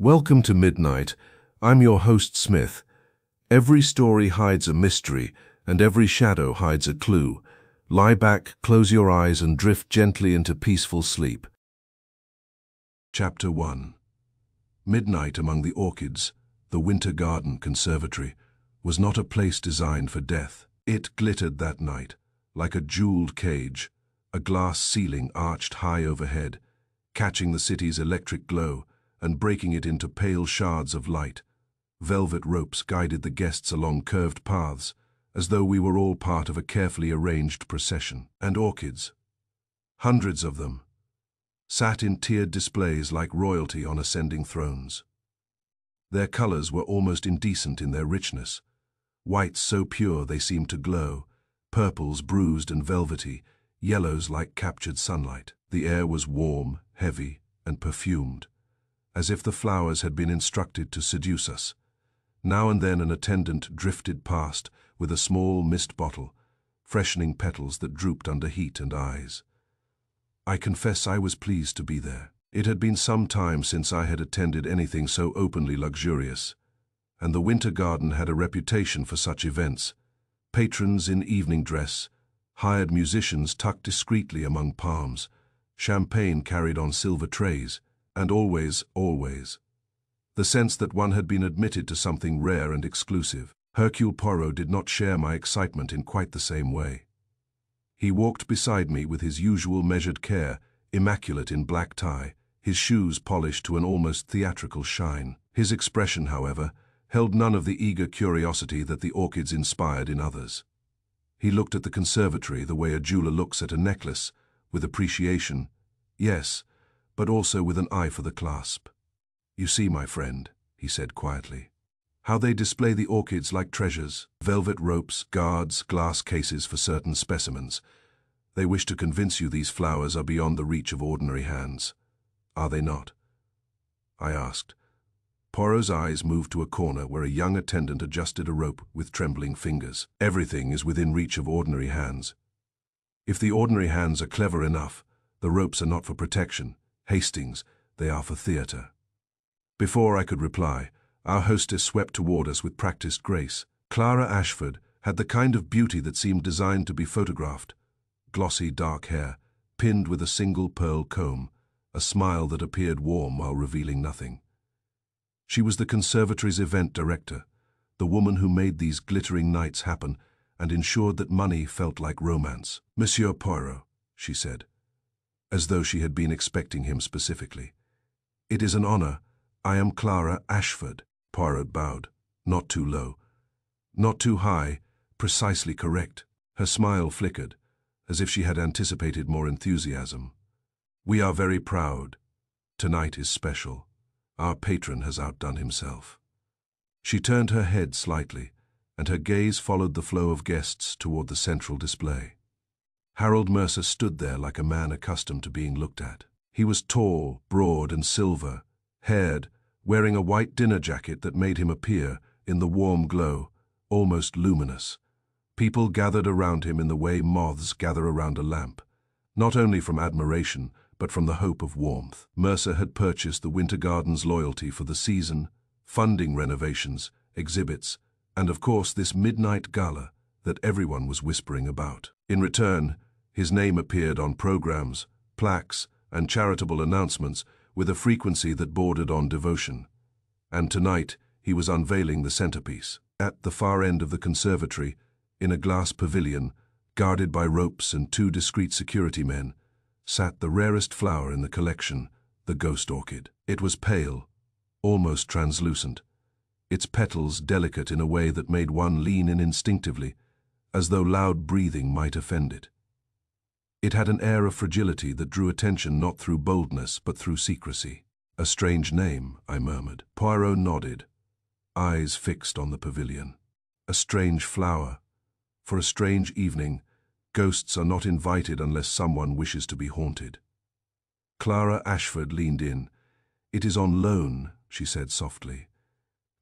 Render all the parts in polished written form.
Welcome to Midnight. I'm your host, Smith. Every story hides a mystery, and every shadow hides a clue. Lie back, close your eyes, and drift gently into peaceful sleep. Chapter 1. Midnight among the orchids, the Winter Garden Conservatory, was not a place designed for death. It glittered that night, like a jeweled cage, a glass ceiling arched high overhead, catching the city's electric glow and breaking it into pale shards of light. Velvet ropes guided the guests along curved paths, as though we were all part of a carefully arranged procession. And orchids, hundreds of them, sat in tiered displays like royalty on ascending thrones. Their colors were almost indecent in their richness, whites so pure they seemed to glow, purples bruised and velvety, yellows like captured sunlight. The air was warm, heavy, and perfumed, as if the flowers had been instructed to seduce us. Now and then an attendant drifted past with a small mist bottle, freshening petals that drooped under heat and eyes. I confess I was pleased to be there. It had been some time since I had attended anything so openly luxurious, and the Winter Garden had a reputation for such events. Patrons in evening dress, hired musicians tucked discreetly among palms, champagne carried on silver trays, and always, the sense that one had been admitted to something rare and exclusive. Hercule Poirot did not share my excitement in quite the same way. He walked beside me with his usual measured care, immaculate in black tie, his shoes polished to an almost theatrical shine. His expression, however, held none of the eager curiosity that the orchids inspired in others. He looked at the conservatory the way a jeweler looks at a necklace, with appreciation, yes, but also with an eye for the clasp. "You see, my friend," he said quietly, "how they display the orchids like treasures. Velvet ropes, guards, glass cases for certain specimens. They wish to convince you these flowers are beyond the reach of ordinary hands. Are they not?" I asked. Poirot's eyes moved to a corner where a young attendant adjusted a rope with trembling fingers. "Everything is within reach of ordinary hands. If the ordinary hands are clever enough, the ropes are not for protection, Hastings, they are for theater." Before I could reply, our hostess swept toward us with practiced grace. Clara Ashford had the kind of beauty that seemed designed to be photographed. Glossy dark hair, pinned with a single pearl comb, a smile that appeared warm while revealing nothing. She was the conservatory's event director, the woman who made these glittering nights happen and ensured that money felt like romance. "Monsieur Poirot," she said, as though she had been expecting him specifically. "It is an honor. I am Clara Ashford." Poirot bowed, not too low, not too high, precisely correct. Her smile flickered, as if she had anticipated more enthusiasm. "We are very proud. Tonight is special. Our patron has outdone himself." She turned her head slightly, and her gaze followed the flow of guests toward the central display. Harold Mercer stood there like a man accustomed to being looked at. He was tall, broad, and silver-haired, wearing a white dinner jacket that made him appear, in the warm glow, almost luminous. People gathered around him in the way moths gather around a lamp, not only from admiration, but from the hope of warmth. Mercer had purchased the Winter Garden's loyalty for the season, funding renovations, exhibits, and of course this midnight gala that everyone was whispering about. In return, his name appeared on programs, plaques, and charitable announcements with a frequency that bordered on devotion. And tonight, he was unveiling the centerpiece. At the far end of the conservatory, in a glass pavilion, guarded by ropes and two discreet security men, sat the rarest flower in the collection, the ghost orchid. It was pale, almost translucent, its petals delicate in a way that made one lean in instinctively, as though loud breathing might offend it. It had an air of fragility that drew attention not through boldness but through secrecy. "A strange name," I murmured. Poirot nodded, eyes fixed on the pavilion. "A strange flower. For a strange evening, ghosts are not invited unless someone wishes to be haunted." Clara Ashford leaned in. "It is on loan," she said softly,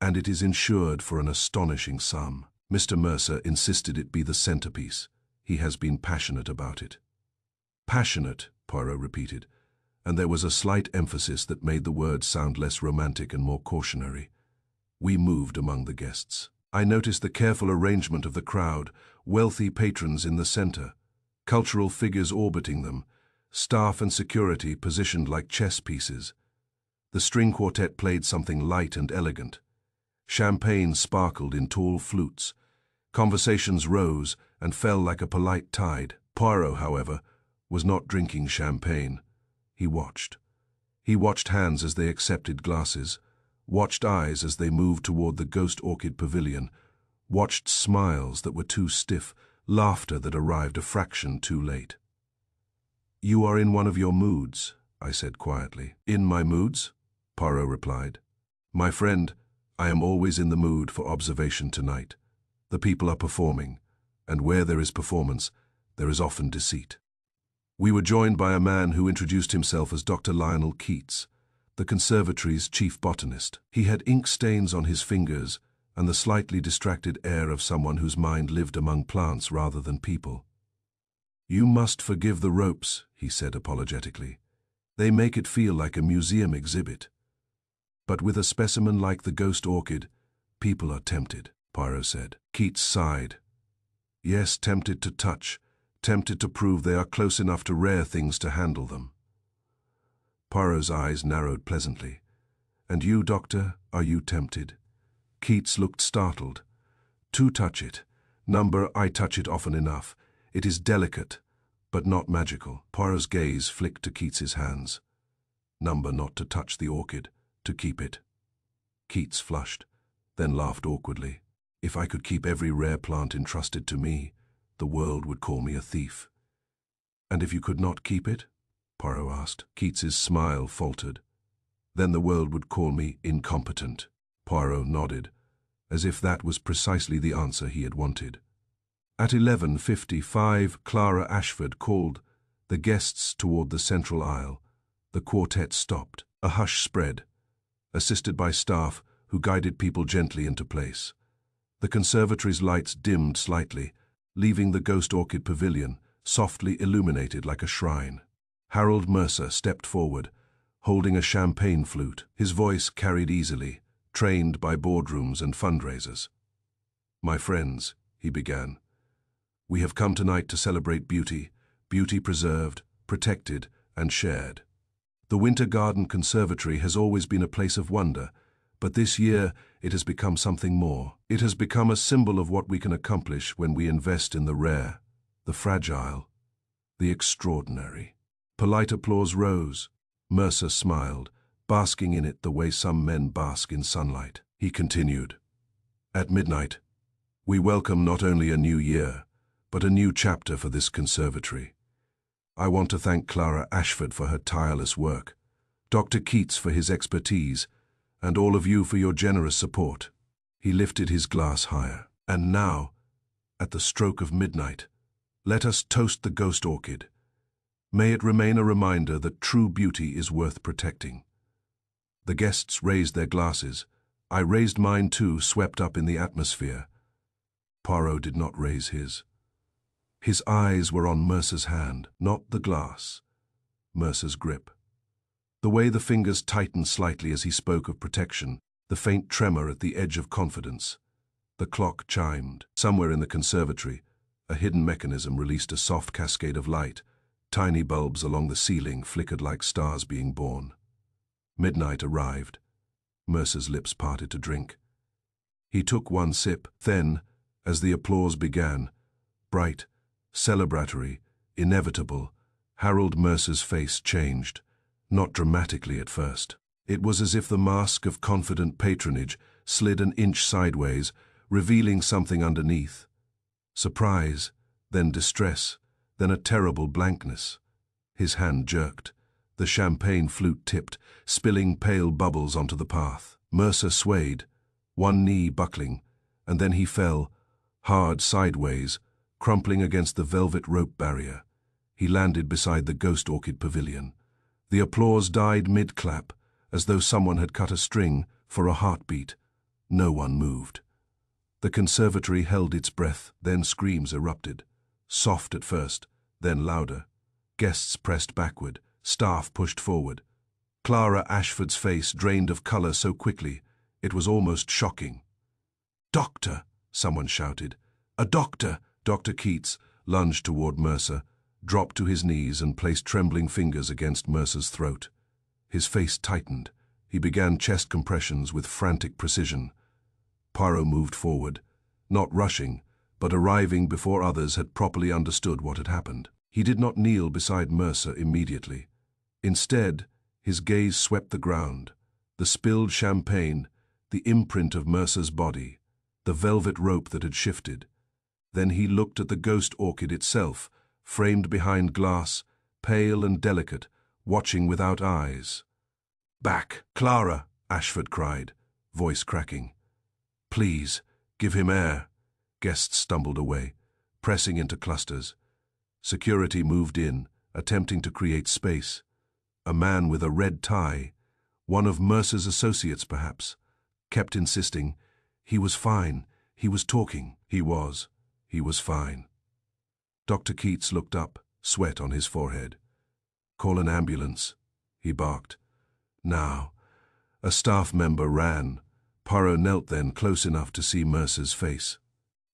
"and it is insured for an astonishing sum. Mr. Mercer insisted it be the centerpiece. He has been passionate about it." "Passionate," Poirot repeated, and there was a slight emphasis that made the words sound less romantic and more cautionary. We moved among the guests. I noticed the careful arrangement of the crowd, wealthy patrons in the center, cultural figures orbiting them, staff and security positioned like chess pieces. The string quartet played something light and elegant. Champagne sparkled in tall flutes. Conversations rose and fell like a polite tide. Poirot, however, was not drinking champagne. He watched. He watched hands as they accepted glasses, watched eyes as they moved toward the Ghost Orchid Pavilion, watched smiles that were too stiff, laughter that arrived a fraction too late. "You are in one of your moods," I said quietly. "In my moods?" Poirot replied. "My friend, I am always in the mood for observation tonight. The people are performing, and where there is performance, there is often deceit." We were joined by a man who introduced himself as Dr. Lionel Keats, the conservatory's chief botanist. He had ink stains on his fingers and the slightly distracted air of someone whose mind lived among plants rather than people. "You must forgive the ropes," he said apologetically. "They make it feel like a museum exhibit. But with a specimen like the Ghost Orchid, people are tempted," Poirot said. Keats sighed. "Yes, tempted to touch, tempted to prove they are close enough to rare things to handle them." Poirot's eyes narrowed pleasantly. "And you, Doctor, are you tempted?" Keats looked startled. "To touch it. Number, I touch it often enough. It is delicate, but not magical." Poirot's gaze flicked to Keats's hands. "Number, not to touch the orchid, to keep it." Keats flushed, then laughed awkwardly. "If I could keep every rare plant entrusted to me, the world would call me a thief." "And if you could not keep it?" Poirot asked. Keats's smile faltered. "Then the world would call me incompetent." Poirot nodded, as if that was precisely the answer he had wanted. At 11:55, Clara Ashford called the guests toward the central aisle. The quartet stopped. A hush spread, assisted by staff who guided people gently into place. The conservatory's lights dimmed slightly, leaving the Ghost Orchid Pavilion softly illuminated like a shrine. Harold Mercer stepped forward, holding a champagne flute. His voice carried easily, trained by boardrooms and fundraisers. "My friends," he began, "we have come tonight to celebrate beauty, beauty preserved, protected, and shared. The Winter Garden Conservatory has always been a place of wonder, but this year it has become something more. It has become a symbol of what we can accomplish when we invest in the rare, the fragile, the extraordinary." Polite applause rose. Mercer smiled, basking in it the way some men bask in sunlight. He continued, "At midnight, we welcome not only a new year, but a new chapter for this conservatory. I want to thank Clara Ashford for her tireless work, Dr. Keats for his expertise, and all of you for your generous support." He lifted his glass higher. "And now, at the stroke of midnight, let us toast the Ghost Orchid. May it remain a reminder that true beauty is worth protecting." The guests raised their glasses. I raised mine too, swept up in the atmosphere. Poirot did not raise his. His eyes were on Mercer's hand, not the glass. Mercer's grip. The way the fingers tightened slightly as he spoke of protection, the faint tremor at the edge of confidence. The clock chimed. Somewhere in the conservatory, a hidden mechanism released a soft cascade of light. Tiny bulbs along the ceiling flickered like stars being born. Midnight arrived. Mercer's lips parted to drink. He took one sip. Then, as the applause began, bright, celebratory, inevitable, Harold Mercer's face changed, not dramatically at first. It was as if the mask of confident patronage slid an inch sideways, revealing something underneath. Surprise, then distress, then a terrible blankness. His hand jerked. The champagne flute tipped, spilling pale bubbles onto the path. Mercer swayed, one knee buckling, and then he fell, hard sideways, crumpling against the velvet rope barrier. He landed beside the Ghost Orchid Pavilion. The applause died mid-clap, as though someone had cut a string for a heartbeat. No one moved. The conservatory held its breath, then screams erupted. Soft at first, then louder. Guests pressed backward, Staff pushed forward. Clara Ashford's face drained of color so quickly, it was almost shocking. "Doctor!" someone shouted. "A doctor!" Dr. Keats lunged toward Mercer, dropped to his knees and placed trembling fingers against Mercer's throat. His face tightened. He began chest compressions with frantic precision. Poirot moved forward, not rushing, but arriving before others had properly understood what had happened. He did not kneel beside Mercer immediately. Instead, his gaze swept the ground, the spilled champagne, the imprint of Mercer's body, the velvet rope that had shifted. Then he looked at the ghost orchid itself, framed behind glass, pale and delicate, watching without eyes. "Back, Clara!" Ashford cried, voice cracking. "Please, give him air." Guests stumbled away, pressing into clusters. Security moved in, attempting to create space. A man with a red tie, one of Mercer's associates perhaps, kept insisting, "He was fine, he was talking." He was fine. Dr. Keats looked up, sweat on his forehead. "Call an ambulance," he barked. "Now." A staff member ran. Poirot knelt then close enough to see Mercer's face.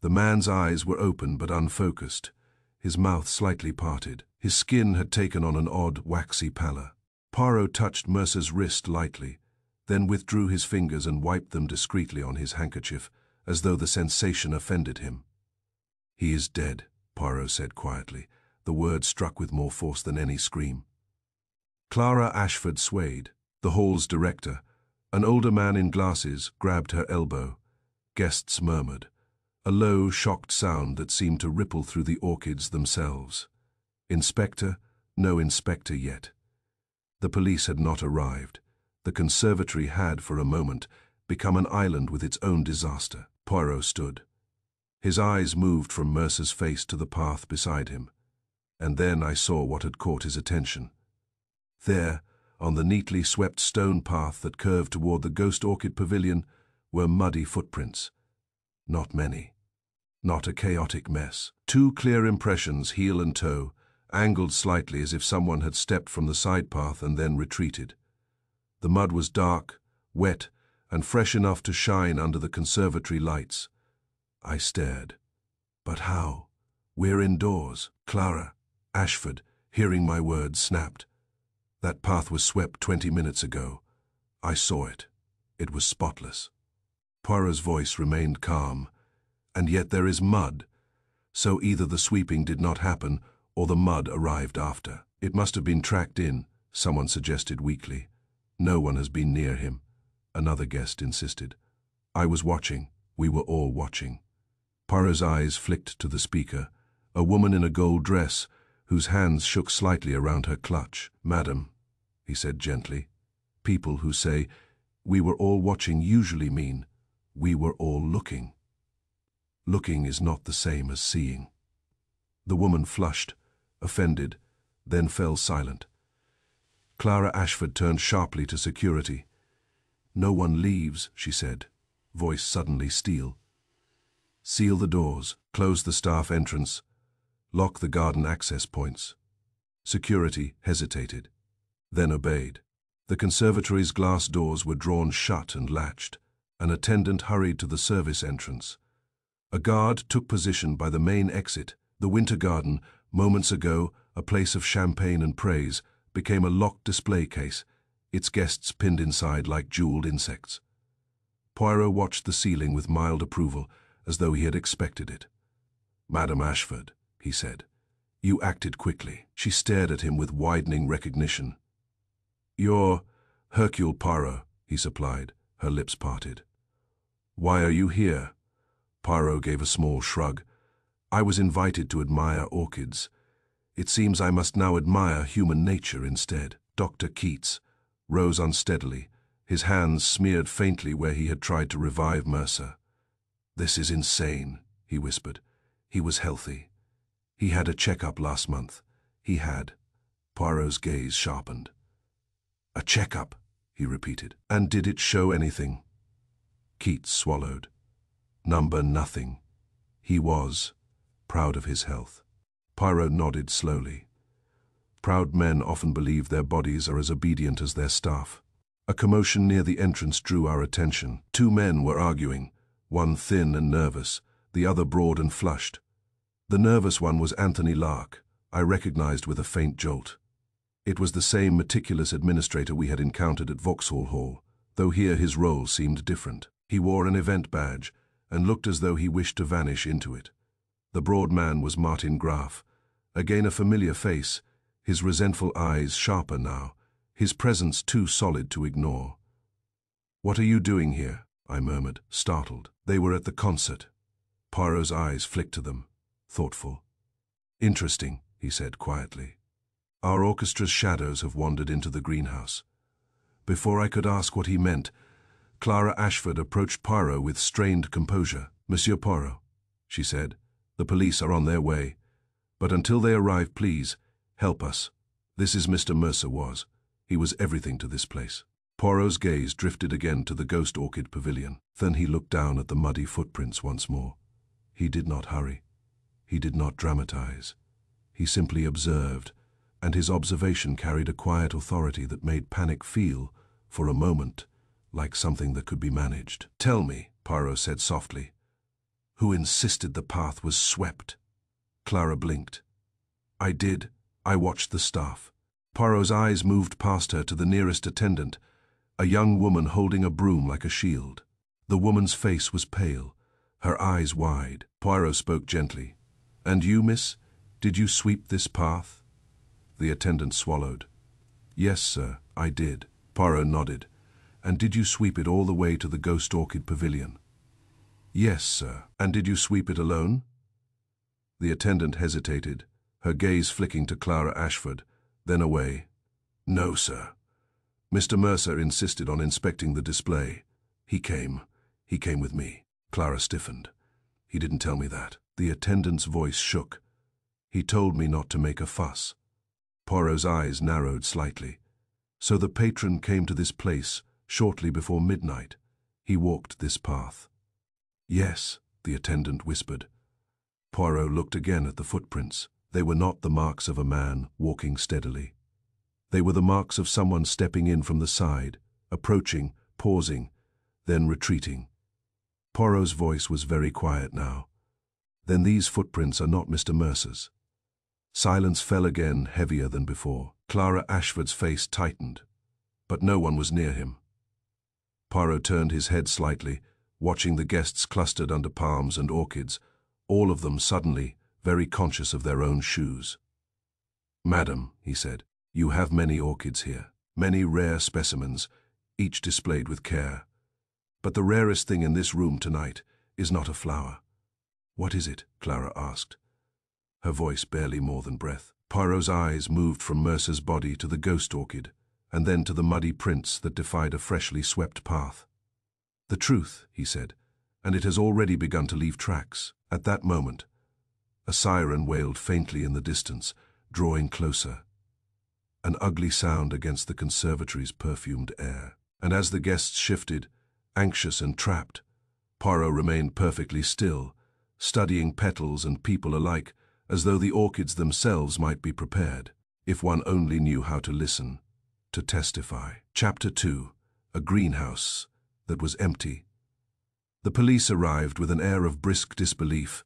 The man's eyes were open but unfocused, his mouth slightly parted. His skin had taken on an odd, waxy pallor. Poirot touched Mercer's wrist lightly, then withdrew his fingers and wiped them discreetly on his handkerchief, as though the sensation offended him. "He is dead," Poirot said quietly. The word struck with more force than any scream. Clara Ashford swayed. The hall's director, an older man in glasses, grabbed her elbow. Guests murmured, a low, shocked sound that seemed to ripple through the orchids themselves. Inspector? No inspector yet. The police had not arrived. The conservatory had, for a moment, become an island with its own disaster. Poirot stood. His eyes moved from Mercer's face to the path beside him. And then I saw what had caught his attention. There, on the neatly swept stone path that curved toward the Ghost Orchid Pavilion, were muddy footprints. Not many. Not a chaotic mess. 2 clear impressions, heel and toe, angled slightly as if someone had stepped from the side path and then retreated. The mud was dark, wet, and fresh enough to shine under the conservatory lights. I stared. But how? We're indoors. Clara Ashford, hearing my words, snapped. "That path was swept 20 minutes ago. I saw it. It was spotless." Poirot's voice remained calm. "And yet there is mud. So either the sweeping did not happen, or the mud arrived after." "It must have been tracked in," someone suggested weakly. "No one has been near him," another guest insisted. "I was watching. We were all watching." Poirot's eyes flicked to the speaker, a woman in a gold dress, whose hands shook slightly around her clutch. "Madam," he said gently, "people who say, 'We were all watching,' usually mean, 'We were all looking.' Looking is not the same as seeing." The woman flushed, offended, then fell silent. Clara Ashford turned sharply to security. "No one leaves," she said, voice suddenly steel. "Seal the doors, close the staff entrance, lock the garden access points." Security hesitated, then obeyed. The conservatory's glass doors were drawn shut and latched. An attendant hurried to the service entrance. A guard took position by the main exit. The winter garden, moments ago a place of champagne and praise, became a locked display case, its guests pinned inside like jeweled insects. Poirot watched the ceiling with mild approval, as though he had expected it. "Madam Ashford," he said, "you acted quickly." She stared at him with widening recognition. "You're Hercule Poirot," he supplied, her lips parted. "Why are you here?" Poirot gave a small shrug. "I was invited to admire orchids. It seems I must now admire human nature instead." Dr. Keats rose unsteadily, his hands smeared faintly where he had tried to revive Mercer. "This is insane," he whispered. "He was healthy. He had a checkup last month. He had." Poirot's gaze sharpened. "A checkup," he repeated. "And did it show anything?" Keats swallowed. "Number nothing. He was proud of his health." Poirot nodded slowly. Proud men often believe their bodies are as obedient as their staff. A commotion near the entrance drew our attention. Two men were arguing, one thin and nervous, the other broad and flushed. The nervous one was Anthony Lark, I recognized with a faint jolt. It was the same meticulous administrator we had encountered at Vauxhall Hall, though here his role seemed different. He wore an event badge and looked as though he wished to vanish into it. The broad man was Martin Graf, again a familiar face, his resentful eyes sharper now, his presence too solid to ignore. "What are you doing here?" I murmured, startled. They were at the concert. Poirot's eyes flicked to them, thoughtful. "Interesting," he said quietly. "Our orchestra's shadows have wandered into the greenhouse." Before I could ask what he meant, Clara Ashford approached Poirot with strained composure. "Monsieur Poirot," she said, "the police are on their way. But until they arrive, please, help us. This is Mr. Mercer was. He was everything to this place." Poirot's gaze drifted again to the ghost orchid pavilion. Then he looked down at the muddy footprints once more. He did not hurry. He did not dramatize. He simply observed, and his observation carried a quiet authority that made panic feel, for a moment, like something that could be managed. "Tell me," Poirot said softly, "who insisted the path was swept?" Clara blinked. "I did. I watched the staff." Poirot's eyes moved past her to the nearest attendant, a young woman holding a broom like a shield. The woman's face was pale, her eyes wide. Poirot spoke gently. "And you, miss, did you sweep this path?" The attendant swallowed. "Yes, sir, I did." Poirot nodded. "And did you sweep it all the way to the ghost orchid pavilion?" "Yes, sir." "And did you sweep it alone?" The attendant hesitated, her gaze flicking to Clara Ashford, then away. "No, sir. Mr. Mercer insisted on inspecting the display. He came with me." Clara stiffened. "He didn't tell me that." The attendant's voice shook. "He told me not to make a fuss." Poirot's eyes narrowed slightly. "So the patron came to this place shortly before midnight. He walked this path." "Yes," the attendant whispered. Poirot looked again at the footprints. They were not the marks of a man walking steadily. They were the marks of someone stepping in from the side, approaching, pausing, then retreating. Poirot's voice was very quiet now. "Then these footprints are not Mr. Mercer's." Silence fell again, heavier than before. Clara Ashford's face tightened, but no one was near him. Poirot turned his head slightly, watching the guests clustered under palms and orchids, all of them suddenly very conscious of their own shoes. "Madam," he said, "you have many orchids here, many rare specimens, each displayed with care. But the rarest thing in this room tonight is not a flower." "What is it?" Clara asked, her voice barely more than breath. Poirot's eyes moved from Mercer's body to the ghost orchid, and then to the muddy prints that defied a freshly swept path. "The truth," he said, "and it has already begun to leave tracks." At that moment, a siren wailed faintly in the distance, drawing closer. An ugly sound against the conservatory's perfumed air. And as the guests shifted, anxious and trapped, Poirot remained perfectly still, studying petals and people alike, as though the orchids themselves might be prepared, if one only knew how to listen, to testify. Chapter 2. A greenhouse that was empty. The police arrived with an air of brisk disbelief,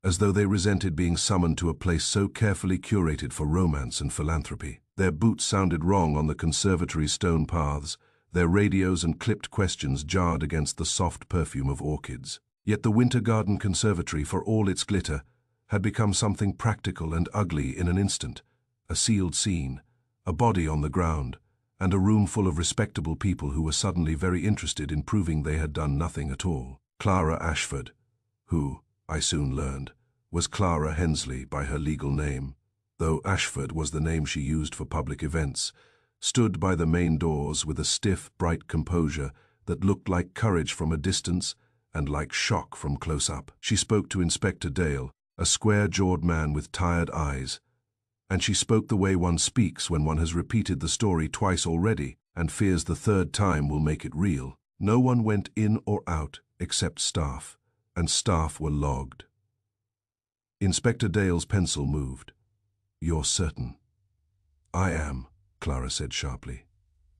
as though they resented being summoned to a place so carefully curated for romance and philanthropy. Their boots sounded wrong on the conservatory's stone paths, their radios and clipped questions jarred against the soft perfume of orchids. Yet the Winter Garden Conservatory, for all its glitter, had become something practical and ugly in an instant. A sealed scene, a body on the ground, and a room full of respectable people who were suddenly very interested in proving they had done nothing at all. Clara Ashford, who, I soon learned, was Clara Hensley by her legal name, though Ashford was the name she used for public events, stood by the main doors with a stiff, bright composure that looked like courage from a distance and like shock from close up. She spoke to Inspector Dale, a square-jawed man with tired eyes, and she spoke the way one speaks when one has repeated the story twice already and fears the third time will make it real. No one went in or out except staff, and staff were logged. Inspector Dale's pencil moved. "You're certain?" I am, Clara said sharply.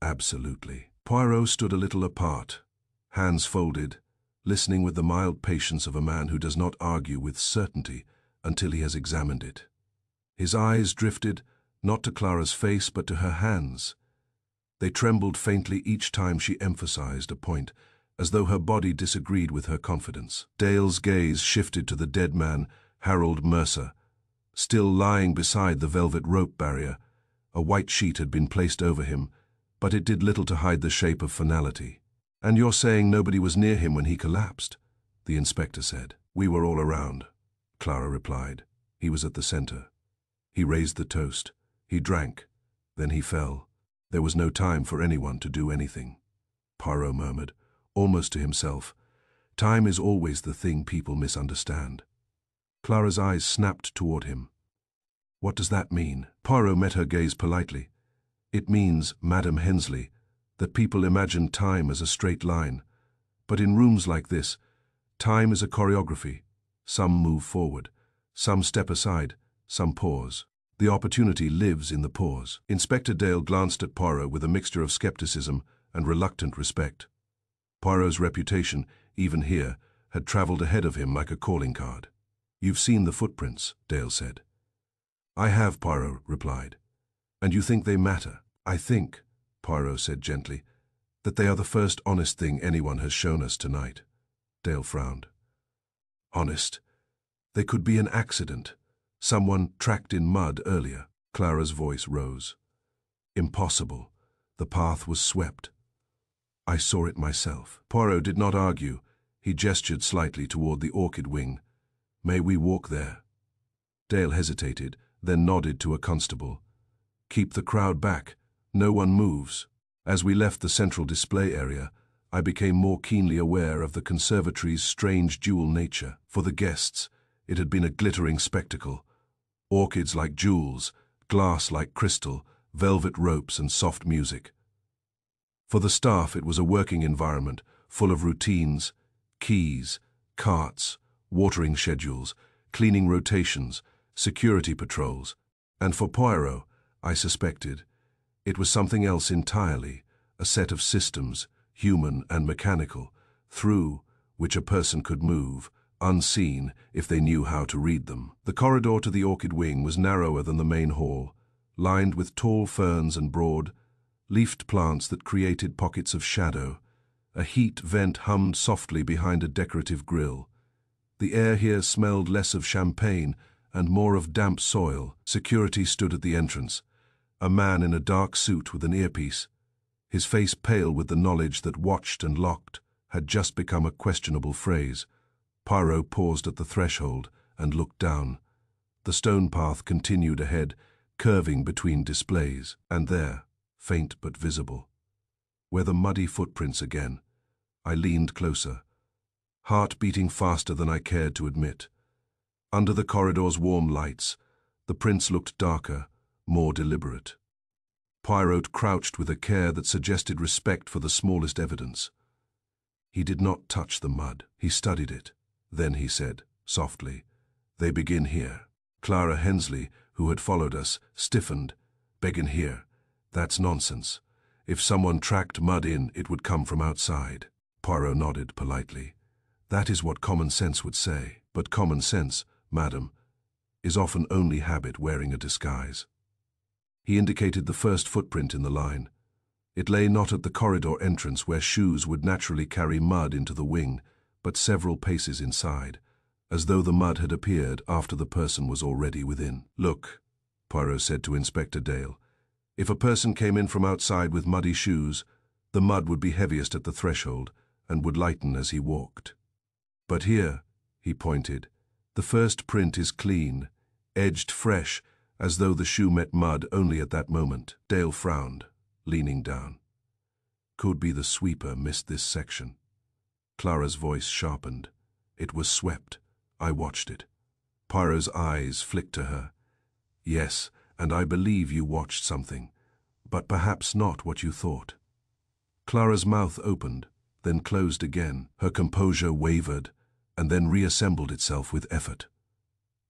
Absolutely. Poirot stood a little apart, hands folded, listening with the mild patience of a man who does not argue with certainty until he has examined it. His eyes drifted, not to Clara's face but to her hands. They trembled faintly each time she emphasized a point, as though her body disagreed with her confidence. Dale's gaze shifted to the dead man, Harold Mercer. Still lying beside the velvet rope barrier, a white sheet had been placed over him, but it did little to hide the shape of finality. "And you're saying nobody was near him when he collapsed?" the inspector said. "We were all around," Clara replied. "He was at the center. He raised the toast. He drank. Then he fell. There was no time for anyone to do anything." Poirot murmured, almost to himself. "Time is always the thing people misunderstand." Clara's eyes snapped toward him. "What does that mean?" Poirot met her gaze politely. "It means, Madame Hensley, that people imagine time as a straight line. But in rooms like this, time is a choreography. Some move forward, some step aside, some pause. The opportunity lives in the pause." Inspector Dale glanced at Poirot with a mixture of skepticism and reluctant respect. Poirot's reputation, even here, had traveled ahead of him like a calling card. "You've seen the footprints," Dale said. "I have," Poirot replied. "And you think they matter?" "I think," Poirot said gently, "that they are the first honest thing anyone has shown us tonight." Dale frowned. "Honest? They could be an accident. Someone tracked in mud earlier." Clara's voice rose. "Impossible. The path was swept. I saw it myself." Poirot did not argue. He gestured slightly toward the orchid wing. "May we walk there?" Dale hesitated, then nodded to a constable. "Keep the crowd back. No one moves." As we left the central display area, I became more keenly aware of the conservatory's strange dual nature. For the guests, it had been a glittering spectacle. Orchids like jewels, glass like crystal, velvet ropes and soft music. For the staff, it was a working environment, full of routines, keys, carts, watering schedules, cleaning rotations, security patrols. And for Poirot, I suspected, it was something else entirely, a set of systems, human and mechanical, through which a person could move, unseen if they knew how to read them. The corridor to the orchid wing was narrower than the main hall, lined with tall ferns and broad, leafed plants that created pockets of shadow. A heat vent hummed softly behind a decorative grill. The air here smelled less of champagne and more of damp soil. Security stood at the entrance, a man in a dark suit with an earpiece, his face pale with the knowledge that "watched and locked" had just become a questionable phrase. Poirot paused at the threshold and looked down. The stone path continued ahead, curving between displays, and there, faint but visible, were the muddy footprints again. I leaned closer, heart beating faster than I cared to admit. Under the corridor's warm lights, the prints looked darker, more deliberate. Poirot crouched with a care that suggested respect for the smallest evidence. He did not touch the mud. He studied it. Then he said, softly, "They begin here." Clara Hensley, who had followed us, stiffened. "Begin here? That's nonsense. If someone tracked mud in, it would come from outside." Poirot nodded politely. "That is what common sense would say. But common sense, madam, is often only habit wearing a disguise." He indicated the first footprint in the line. It lay not at the corridor entrance where shoes would naturally carry mud into the wing, but several paces inside, as though the mud had appeared after the person was already within. "Look," Poirot said to Inspector Dale. "If a person came in from outside with muddy shoes, the mud would be heaviest at the threshold and would lighten as he walked. But here," he pointed, "the first print is clean, edged fresh, as though the shoe met mud only at that moment." Dale frowned, leaning down. "Could be the sweeper missed this section." Clara's voice sharpened. "It was swept. I watched it." Poirot's eyes flicked to her. "Yes, and I believe you watched something, but perhaps not what you thought." Clara's mouth opened, then closed again. Her composure wavered, and then reassembled itself with effort.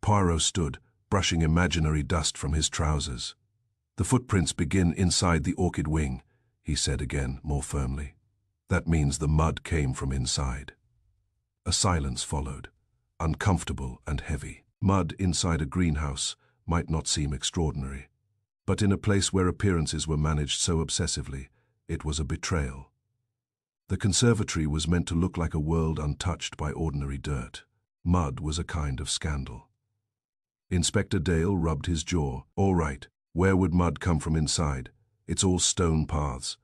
Poirot stood, brushing imaginary dust from his trousers. The footprints begin inside the orchid wing, he said again, more firmly. That means the mud came from inside. A silence followed, uncomfortable and heavy. Mud inside a greenhouse might not seem extraordinary, but in a place where appearances were managed so obsessively, it was a betrayal. The conservatory was meant to look like a world untouched by ordinary dirt. Mud was a kind of scandal. Inspector Dale rubbed his jaw. All right, where would mud come from inside? It's all stone paths.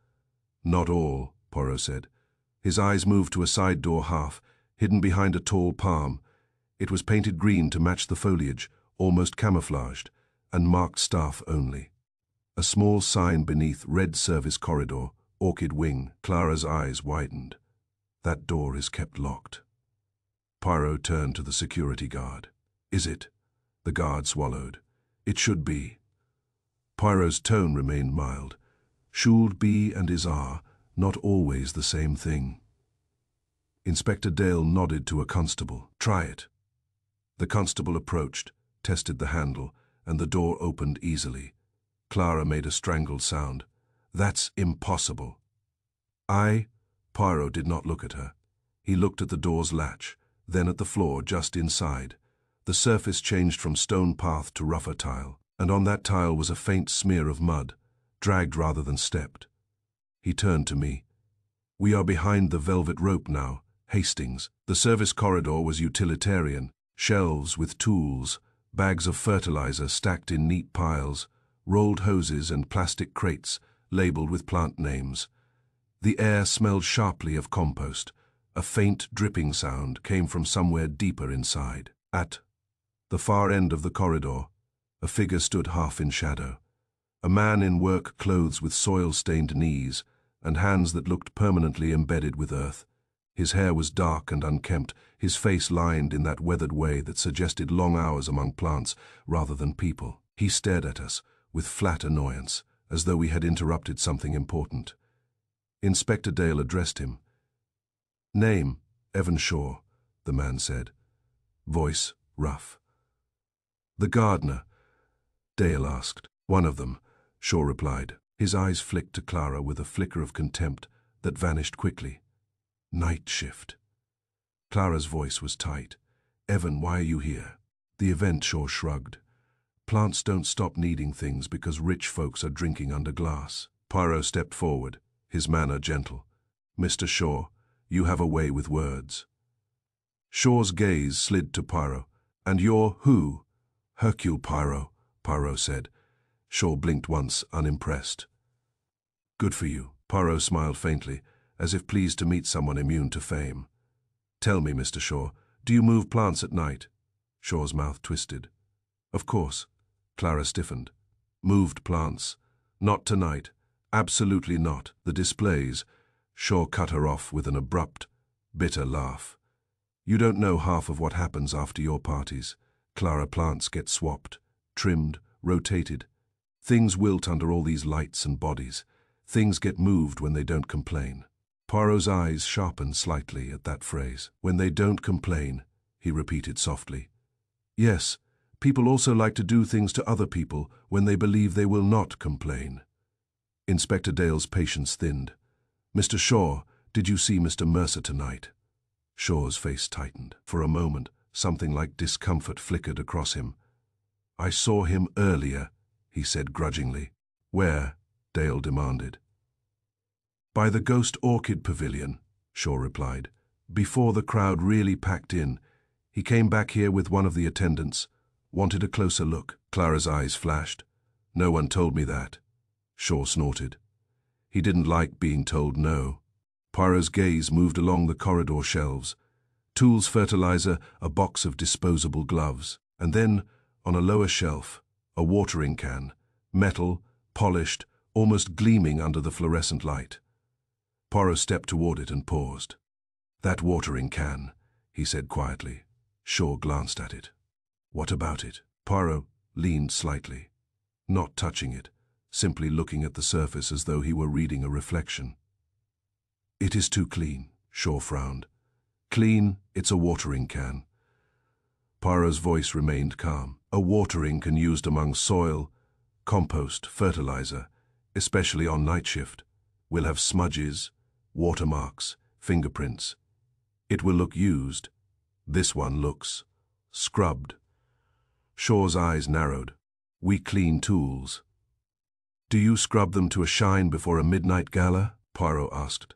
Not all, Poirot said. His eyes moved to a side door half, hidden behind a tall palm. It was painted green to match the foliage, almost camouflaged, and marked staff only. A small sign beneath red service corridor, orchid wing. Clara's eyes widened. That door is kept locked. Poirot turned to the security guard. Is it? The guard swallowed. It should be. Poirot's tone remained mild. Should be and is are not always the same thing. Inspector Dale nodded to a constable. Try it. The constable approached, tested the handle, and the door opened easily. Clara made a strangled sound. That's impossible. Poirot did not look at her. He looked at the door's latch, then at the floor just inside. The surface changed from stone path to rougher tile, and on that tile was a faint smear of mud, dragged rather than stepped. He turned to me. We are behind the velvet rope now, Hastings. The service corridor was utilitarian, shelves with tools, bags of fertilizer stacked in neat piles, rolled hoses and plastic crates labeled with plant names. The air smelled sharply of compost. A faint dripping sound came from somewhere deeper inside. At the far end of the corridor, a figure stood half in shadow. A man in work clothes with soil-stained knees and hands that looked permanently embedded with earth. His hair was dark and unkempt, his face lined in that weathered way that suggested long hours among plants rather than people. He stared at us with flat annoyance, as though we had interrupted something important. Inspector Dale addressed him. Name, Evan Shaw, the man said. Voice, rough. The gardener, Dale asked. One of them, Shaw replied. His eyes flicked to Clara with a flicker of contempt that vanished quickly. Night shift. Clara's voice was tight. Evan, why are you here? The event, Shaw shrugged. Plants don't stop needing things because rich folks are drinking under glass. Poirot stepped forward, his manner gentle. Mr. Shaw, you have a way with words. Shaw's gaze slid to Poirot. And you're who? Hercule Poirot, Poirot said. Shaw blinked once, unimpressed. Good for you. Poirot smiled faintly, as if pleased to meet someone immune to fame. Tell me, Mr. Shaw, do you move plants at night? Shaw's mouth twisted. Of course. Clara stiffened. Moved plants. Not tonight. Absolutely not. The displays. Shaw cut her off with an abrupt, bitter laugh. You don't know half of what happens after your parties. Clara, plants get swapped, trimmed, rotated. Things wilt under all these lights and bodies. Things get moved when they don't complain. Poirot's eyes sharpened slightly at that phrase. When they don't complain, he repeated softly. Yes, people also like to do things to other people when they believe they will not complain. Inspector Dale's patience thinned. Mr. Shaw, did you see Mr. Mercer tonight? Shaw's face tightened. For a moment, something like discomfort flickered across him. I saw him earlier, he said grudgingly. Where? Dale demanded. By the Ghost Orchid Pavilion, Shaw replied. Before the crowd really packed in, he came back here with one of the attendants, wanted a closer look. Clara's eyes flashed. No one told me that. Shaw snorted. He didn't like being told no. Poirot's gaze moved along the corridor shelves. Tools, fertilizer, a box of disposable gloves. And then, on a lower shelf, a watering can, metal, polished, almost gleaming under the fluorescent light. Poirot stepped toward it and paused. That watering can, he said quietly. Shaw glanced at it. What about it? Poirot leaned slightly, not touching it, simply looking at the surface as though he were reading a reflection. It is too clean, Shaw frowned. Clean, it's a watering can. Poirot's voice remained calm. A watering can used among soil, compost, fertilizer, especially on night shift. We'll have smudges, watermarks, fingerprints. It will look used. This one looks scrubbed. Shaw's eyes narrowed. We clean tools. Do you scrub them to a shine before a midnight gala? Poirot asked.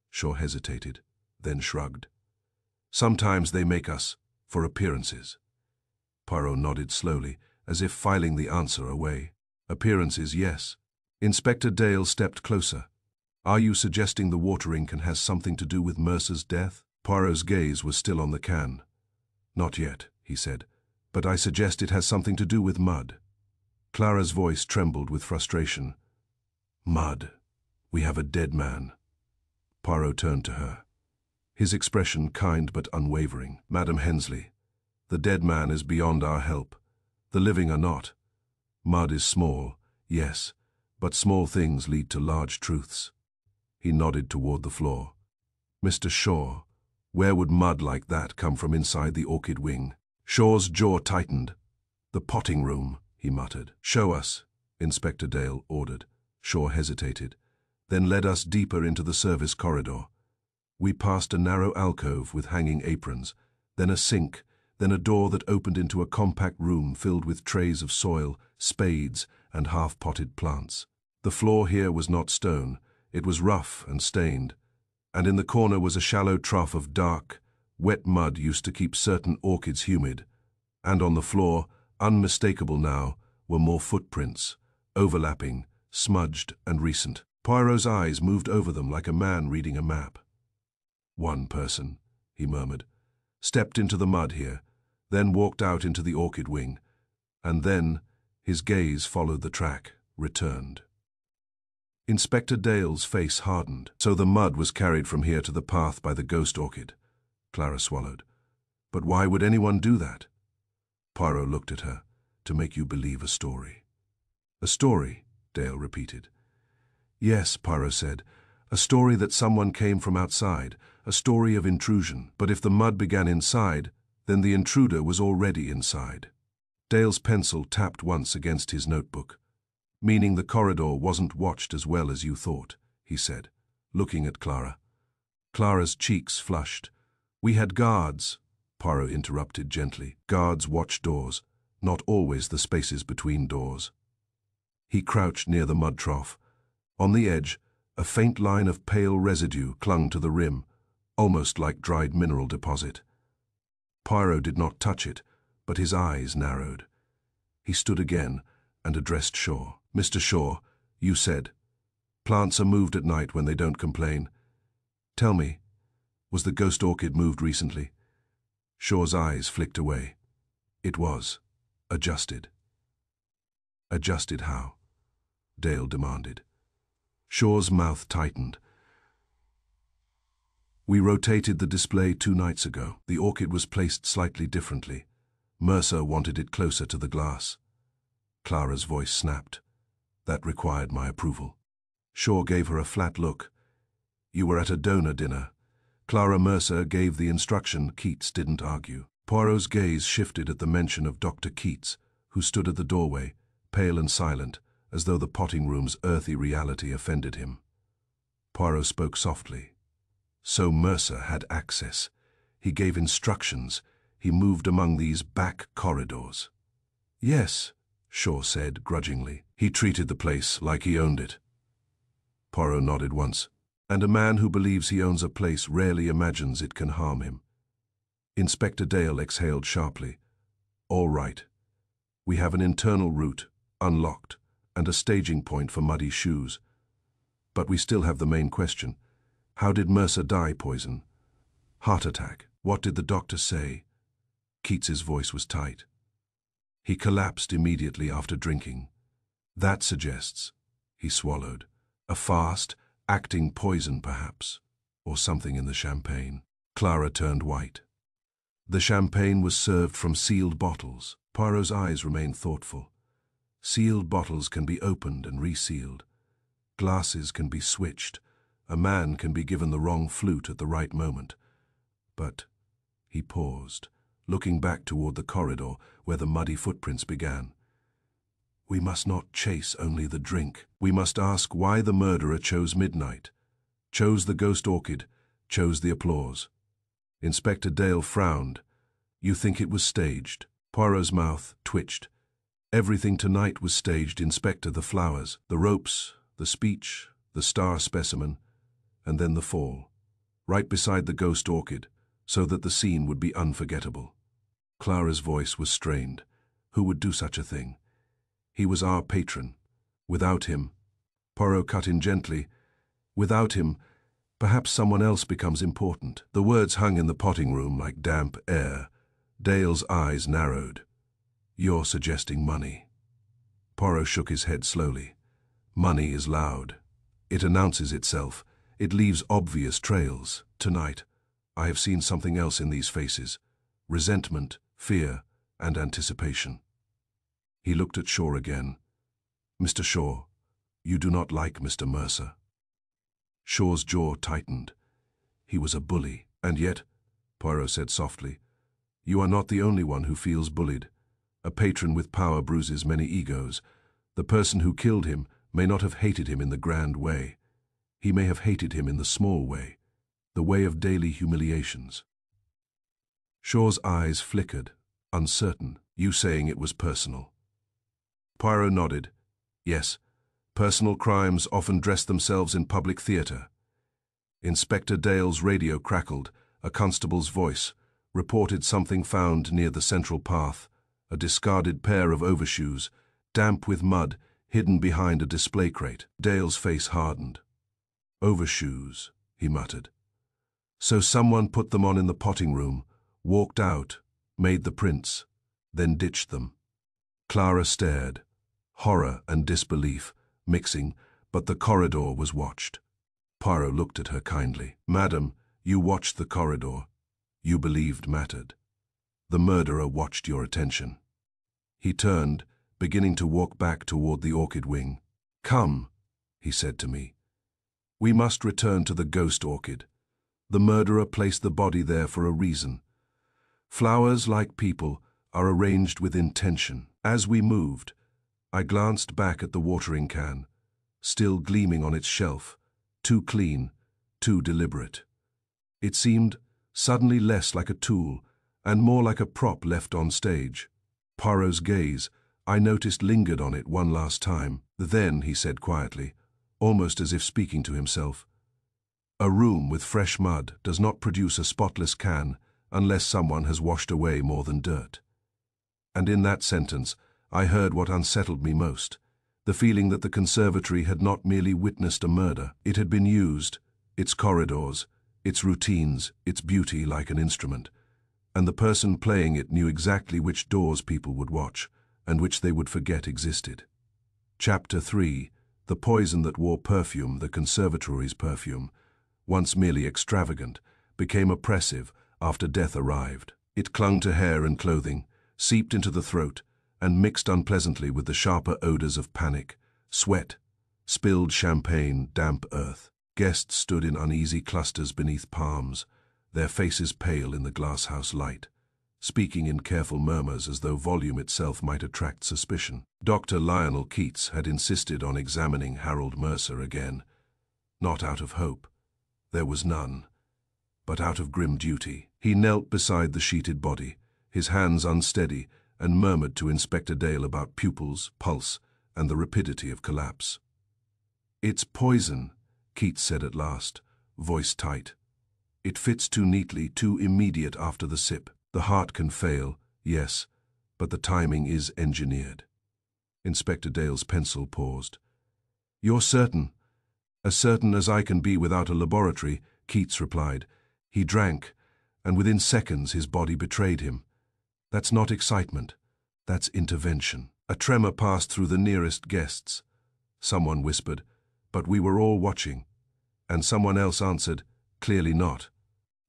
Shaw hesitated, then shrugged. Sometimes they make us, for appearances. Poirot nodded slowly, as if filing the answer away. Appearances, yes. Inspector Dale stepped closer. Are you suggesting the water ink has something to do with Mercer's death? Poirot's gaze was still on the can. Not yet, he said, but I suggest it has something to do with mud. Clara's voice trembled with frustration. Mud. We have a dead man. Poirot turned to her. His expression kind but unwavering. Madam Hensley, the dead man is beyond our help. The living are not. Mud is small, yes, but small things lead to large truths. He nodded toward the floor. Mr. Shaw, where would mud like that come from inside the Orchid wing? Shaw's jaw tightened. The potting room, he muttered. Show us, Inspector Dale ordered. Shaw hesitated, then led us deeper into the service corridor. We passed a narrow alcove with hanging aprons, then a sink, then a door that opened into a compact room filled with trays of soil, spades, and half-potted plants. The floor here was not stone, it was rough and stained, and in the corner was a shallow trough of dark, wet mud used to keep certain orchids humid, and on the floor, unmistakable now, were more footprints, overlapping, smudged and recent. Poirot's eyes moved over them like a man reading a map. One person, he murmured, stepped into the mud here, then walked out into the Orchid wing, and then, his gaze followed the track, returned. Inspector Dale's face hardened. So the mud was carried from here to the path by the ghost orchid. Clara swallowed. But why would anyone do that? Poirot looked at her. To make you believe a story. A story, Dale repeated. Yes, Poirot said. A story that someone came from outside, a story of intrusion. But if the mud began inside, then the intruder was already inside. Dale's pencil tapped once against his notebook. Meaning the corridor wasn't watched as well as you thought, he said, looking at Clara. Clara's cheeks flushed. We had guards, Poirot interrupted gently. Guards watch doors, not always the spaces between doors. He crouched near the mud trough. On the edge, a faint line of pale residue clung to the rim, almost like dried mineral deposit. Poirot did not touch it, but his eyes narrowed. He stood again and addressed Shaw. Mr. Shaw, you said, plants are moved at night when they don't complain. Tell me, was the ghost orchid moved recently? Shaw's eyes flicked away. It was. Adjusted. Adjusted how? Dale demanded. Shaw's mouth tightened. We rotated the display 2 nights ago. The orchid was placed slightly differently. Mercer wanted it closer to the glass. Clara's voice snapped. That required my approval. Shaw gave her a flat look. You were at a donor dinner. Clara Mercer gave the instruction. Keats didn't argue. Poirot's gaze shifted at the mention of Dr. Keats, who stood at the doorway, pale and silent, as though the potting room's earthy reality offended him. Poirot spoke softly. So Mercer had access. He gave instructions. He moved among these back corridors. Yes, Shaw said grudgingly. He treated the place like he owned it. Poirot nodded once. And a man who believes he owns a place rarely imagines it can harm him. Inspector Dale exhaled sharply. All right. We have an internal route, unlocked, and a staging point for muddy shoes. But we still have the main question. How did Mercer die? Poison? Heart attack. What did the doctor say? Keats's voice was tight. He collapsed immediately after drinking. That suggests, he swallowed, a fast, acting poison perhaps, or something in the champagne. Clara turned white. The champagne was served from sealed bottles. Poirot's eyes remained thoughtful. Sealed bottles can be opened and resealed. Glasses can be switched. A man can be given the wrong flute at the right moment. But, he paused, looking back toward the corridor where the muddy footprints began. We must not chase only the drink. We must ask why the murderer chose midnight, chose the ghost orchid, chose the applause. Inspector Dale frowned. You think it was staged? Poirot's mouth twitched. Everything tonight was staged, Inspector. The flowers, the ropes, the speech, the star specimen, and then the fall, right beside the ghost orchid, so that the scene would be unforgettable. Clara's voice was strained. Who would do such a thing? He was our patron. Without him, Poirot cut in gently, without him, perhaps someone else becomes important. The words hung in the potting room like damp air. Dale's eyes narrowed. You're suggesting money. Poirot shook his head slowly. Money is loud. It announces itself. It leaves obvious trails. Tonight, I have seen something else in these faces. Resentment, fear, and anticipation. He looked at Shaw again. Mr. Shaw, you do not like Mr. Mercer. Shaw's jaw tightened. He was a bully, and yet, Poirot said softly, you are not the only one who feels bullied. A patron with power bruises many egos. The person who killed him may not have hated him in the grand way. He may have hated him in the small way, the way of daily humiliations. Shaw's eyes flickered, uncertain. You saying it was personal? Poirot nodded. Yes, personal crimes often dress themselves in public theatre. Inspector Dale's radio crackled. A constable's voice reported something found near the central path, a discarded pair of overshoes, damp with mud, hidden behind a display crate. Dale's face hardened. Overshoes, he muttered. So someone put them on in the potting room, walked out, made the prints, then ditched them. Clara stared, horror and disbelief mixing, but the corridor was watched. Poirot looked at her kindly. Madam, you watched the corridor. You believed mattered. The murderer watched your attention. He turned, beginning to walk back toward the orchid wing. Come, he said to me. We must return to the ghost orchid. The murderer placed the body there for a reason. Flowers, like people, are arranged with intention. As we moved, I glanced back at the watering can, still gleaming on its shelf, too clean, too deliberate. It seemed suddenly less like a tool and more like a prop left on stage. Poirot's gaze, I noticed, lingered on it one last time. Then, he said quietly, almost as if speaking to himself, a room with fresh mud does not produce a spotless can unless someone has washed away more than dirt. And in that sentence, I heard what unsettled me most, the feeling that the conservatory had not merely witnessed a murder. It had been used, its corridors, its routines, its beauty like an instrument, and the person playing it knew exactly which doors people would watch and which they would forget existed. Chapter 3. The poison that wore perfume, the conservatory's perfume, once merely extravagant, became oppressive after death arrived. It clung to hair and clothing, seeped into the throat, and mixed unpleasantly with the sharper odors of panic, sweat, spilled champagne, damp earth. Guests stood in uneasy clusters beneath palms, their faces pale in the glasshouse light, speaking in careful murmurs as though volume itself might attract suspicion. Dr. Lionel Keats had insisted on examining Harold Mercer again, not out of hope, there was none, but out of grim duty. He knelt beside the sheeted body, his hands unsteady, and murmured to Inspector Dale about pupils, pulse, and the rapidity of collapse. It's poison, Keats said at last, voice tight. It fits too neatly, too immediate after the sip. The heart can fail, yes, but the timing is engineered. Inspector Dale's pencil paused. You're certain? As certain as I can be without a laboratory, Keats replied. He drank, and within seconds his body betrayed him. That's not excitement, that's intervention. A tremor passed through the nearest guests. Someone whispered, but we were all watching. And someone else answered, clearly not.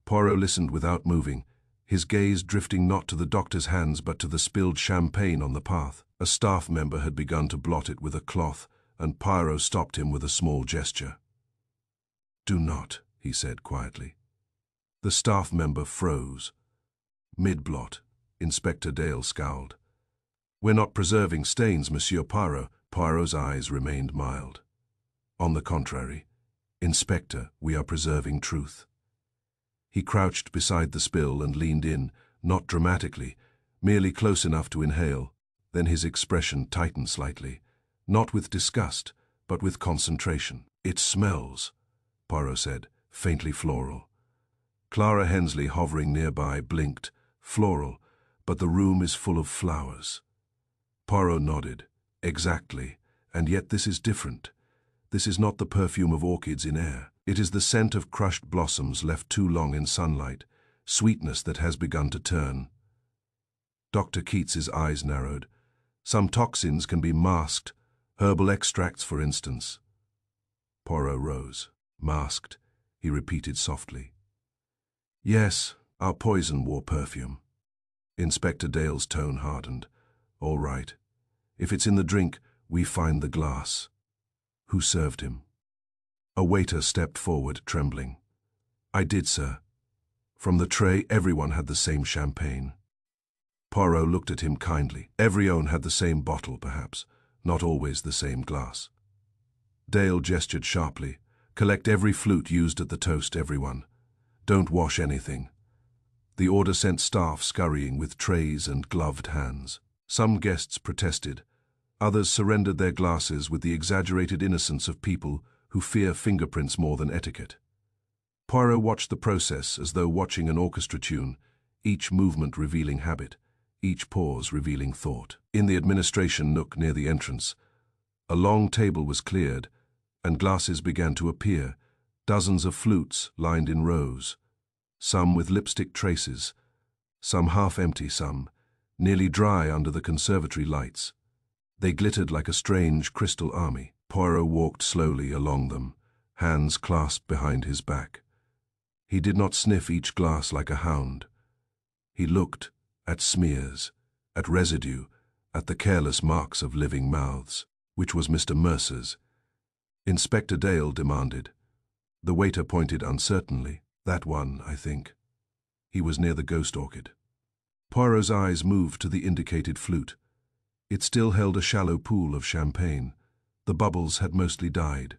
Poirot listened without moving, his gaze drifting not to the doctor's hands but to the spilled champagne on the path. A staff member had begun to blot it with a cloth, and Poirot stopped him with a small gesture. Do not, he said quietly. The staff member froze. Mid-blot, Inspector Dale scowled. We're not preserving stains, Monsieur Poirot. Poirot's eyes remained mild. On the contrary, Inspector, we are preserving truth. He crouched beside the spill and leaned in, not dramatically, merely close enough to inhale. Then his expression tightened slightly, not with disgust, but with concentration. It smells, Poirot said, faintly floral. Clara Hensley, hovering nearby, blinked. Floral, but the room is full of flowers. Poirot nodded. Exactly, and yet this is different. This is not the perfume of orchids in air. It is the scent of crushed blossoms left too long in sunlight, sweetness that has begun to turn. Dr. Keats's eyes narrowed. Some toxins can be masked, herbal extracts, for instance. Poirot rose. Masked, he repeated softly. Yes, our poison wore perfume. Inspector Dale's tone hardened. All right. If it's in the drink, we find the glass. Who served him? A waiter stepped forward, trembling. I did, sir. From the tray, everyone had the same champagne. Poirot looked at him kindly. Everyone had the same bottle, perhaps, not always the same glass. Dale gestured sharply. Collect every flute used at the toast, everyone. Don't wash anything. The order sent staff scurrying with trays and gloved hands. Some guests protested. Others surrendered their glasses with the exaggerated innocence of people who fear fingerprints more than etiquette. Poirot watched the process as though watching an orchestra tune, each movement revealing habit, each pause revealing thought. In the administration nook near the entrance, a long table was cleared, and glasses began to appear, dozens of flutes lined in rows, some with lipstick traces, some half empty, some nearly dry under the conservatory lights. They glittered like a strange crystal army. Poirot walked slowly along them, hands clasped behind his back. He did not sniff each glass like a hound. He looked at smears, at residue, at the careless marks of living mouths. Which was Mr. Mercer's? Inspector Dale demanded. The waiter pointed uncertainly. That one, I think. He was near the ghost orchid. Poirot's eyes moved to the indicated flute. It still held a shallow pool of champagne. The bubbles had mostly died.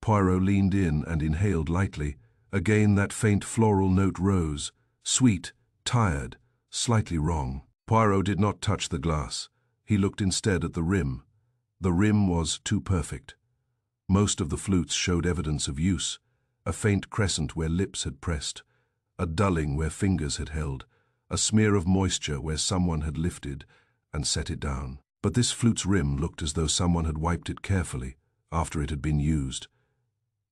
Poirot leaned in and inhaled lightly. Again that faint floral note rose, sweet, tired, slightly wrong. Poirot did not touch the glass. He looked instead at the rim. The rim was too perfect. Most of the flutes showed evidence of use, a faint crescent where lips had pressed, a dulling where fingers had held, a smear of moisture where someone had lifted and set it down. But this flute's rim looked as though someone had wiped it carefully after it had been used.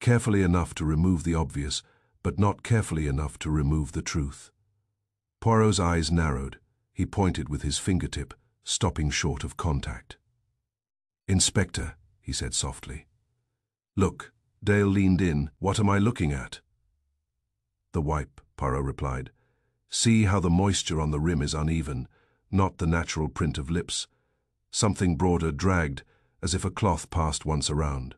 Carefully enough to remove the obvious, but not carefully enough to remove the truth. Poirot's eyes narrowed. He pointed with his fingertip, stopping short of contact. Inspector, he said softly. Look. Dale leaned in. What am I looking at? The wipe, Poirot replied. See how the moisture on the rim is uneven, not the natural print of lips. Something broader dragged, as if a cloth passed once around.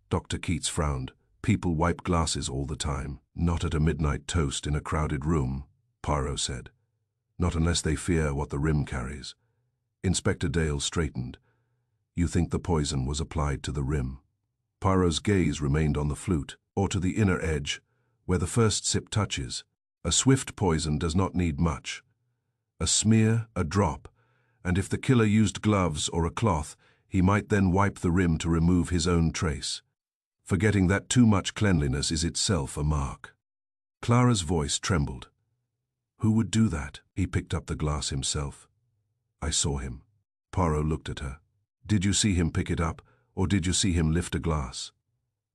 Dr. Keats frowned. People wipe glasses all the time. Not at a midnight toast in a crowded room, Poirot said. Not unless they fear what the rim carries. Inspector Dale straightened. You think the poison was applied to the rim? Poirot's gaze remained on the flute, or to the inner edge, where the first sip touches. A swift poison does not need much. A smear, a drop, and if the killer used gloves or a cloth, he might then wipe the rim to remove his own trace, forgetting that too much cleanliness is itself a mark. Clara's voice trembled. Who would do that? He picked up the glass himself. I saw him. Poirot looked at her. Did you see him pick it up, or did you see him lift a glass?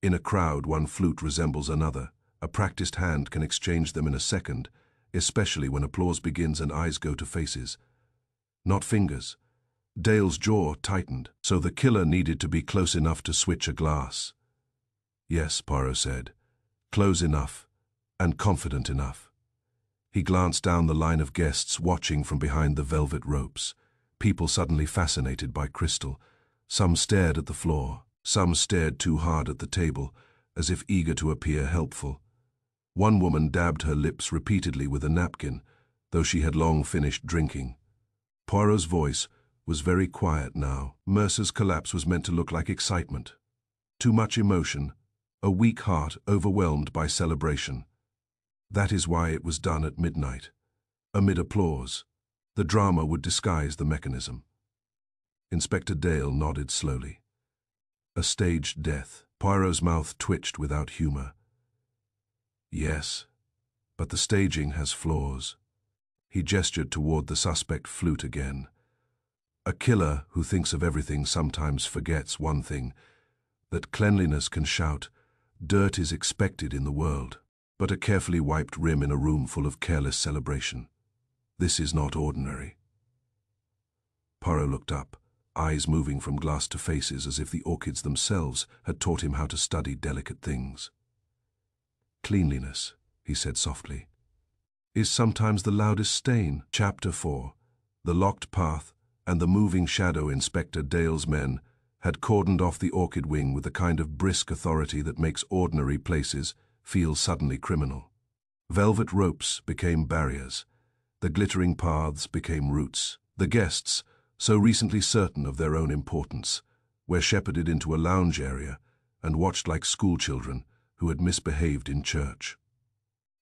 In a crowd, one flute resembles another. A practiced hand can exchange them in a second, especially when applause begins and eyes go to faces. Not fingers. Dale's jaw tightened, so the killer needed to be close enough to switch a glass. Yes, Poirot said. Close enough, and confident enough. He glanced down the line of guests watching from behind the velvet ropes, people suddenly fascinated by crystal. Some stared at the floor, some stared too hard at the table, as if eager to appear helpful. One woman dabbed her lips repeatedly with a napkin, though she had long finished drinking. Poirot's voice, was very quiet now. Mercer's collapse was meant to look like excitement. Too much emotion, a weak heart overwhelmed by celebration. That is why it was done at midnight. Amid applause, the drama would disguise the mechanism. Inspector Dale nodded slowly. A staged death. Poirot's mouth twitched without humor. Yes, but the staging has flaws. He gestured toward the suspect flute again. A killer who thinks of everything sometimes forgets one thing, that cleanliness can shout, dirt is expected in the world, but a carefully wiped rim in a room full of careless celebration. This is not ordinary. Poirot looked up, eyes moving from glass to faces as if the orchids themselves had taught him how to study delicate things. Cleanliness, he said softly, is sometimes the loudest stain. Chapter 4. The locked path and the moving shadow. Inspector Dale's men had cordoned off the orchid wing with the kind of brisk authority that makes ordinary places feel suddenly criminal. Velvet ropes became barriers. The glittering paths became routes. The guests, so recently certain of their own importance, were shepherded into a lounge area and watched like schoolchildren who had misbehaved in church.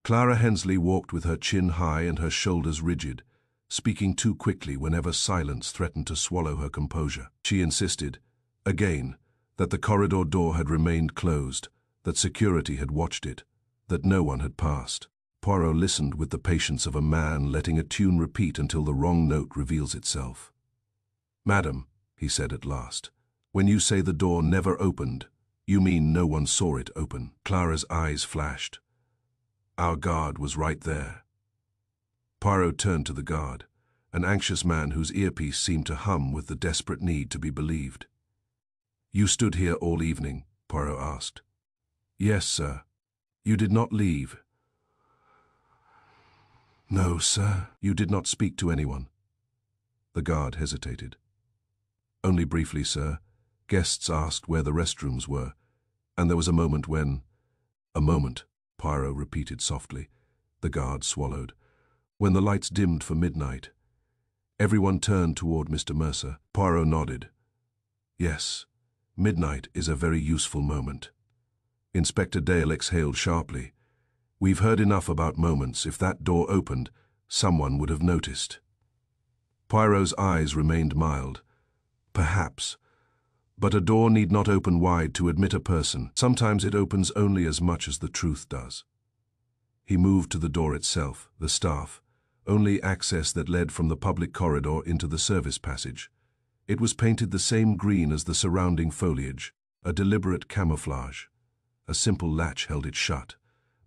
Clara Hensley walked with her chin high and her shoulders rigid, speaking too quickly whenever silence threatened to swallow her composure. She insisted, again, that the corridor door had remained closed, that security had watched it, that no one had passed. Poirot listened with the patience of a man letting a tune repeat until the wrong note reveals itself. "Madam," he said at last, "when you say the door never opened, you mean no one saw it open." Clara's eyes flashed. "Our guard was right there." Poirot turned to the guard, an anxious man whose earpiece seemed to hum with the desperate need to be believed. "You stood here all evening?" Poirot asked. "Yes, sir." "You did not leave?" "No, sir." "You did not speak to anyone?" The guard hesitated. "Only briefly, sir. Guests asked where the restrooms were, and there was a moment when—" "A moment," Poirot repeated softly. The guard swallowed. "When the lights dimmed for midnight." Everyone turned toward Mr. Mercer. Poirot nodded. "Yes, midnight is a very useful moment." Inspector Dale exhaled sharply. "We've heard enough about moments. If that door opened, someone would have noticed." Poirot's eyes remained mild. "Perhaps. But a door need not open wide to admit a person. Sometimes it opens only as much as the truth does." He moved to the door itself, the staff, only access that led from the public corridor into the service passage. It was painted the same green as the surrounding foliage, a deliberate camouflage. A simple latch held it shut.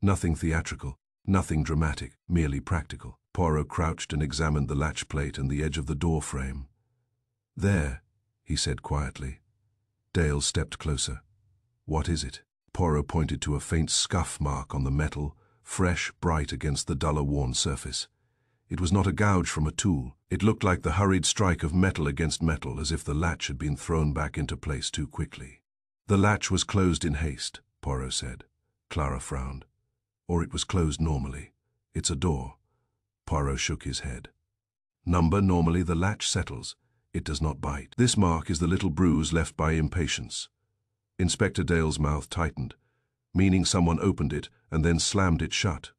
Nothing theatrical, nothing dramatic, merely practical. Poirot crouched and examined the latch plate and the edge of the door frame. "There," he said quietly. Dale stepped closer. "What is it?" Poirot pointed to a faint scuff mark on the metal, fresh, bright against the duller worn surface. It was not a gouge from a tool. It looked like the hurried strike of metal against metal, as if the latch had been thrown back into place too quickly. "The latch was closed in haste," Poirot said. Clara frowned. "Or it was closed normally. It's a door." Poirot shook his head. Normally the latch settles. It does not bite. This mark is the little bruise left by impatience." Inspector Dale's mouth tightened, meaning someone opened it and then slammed it shut.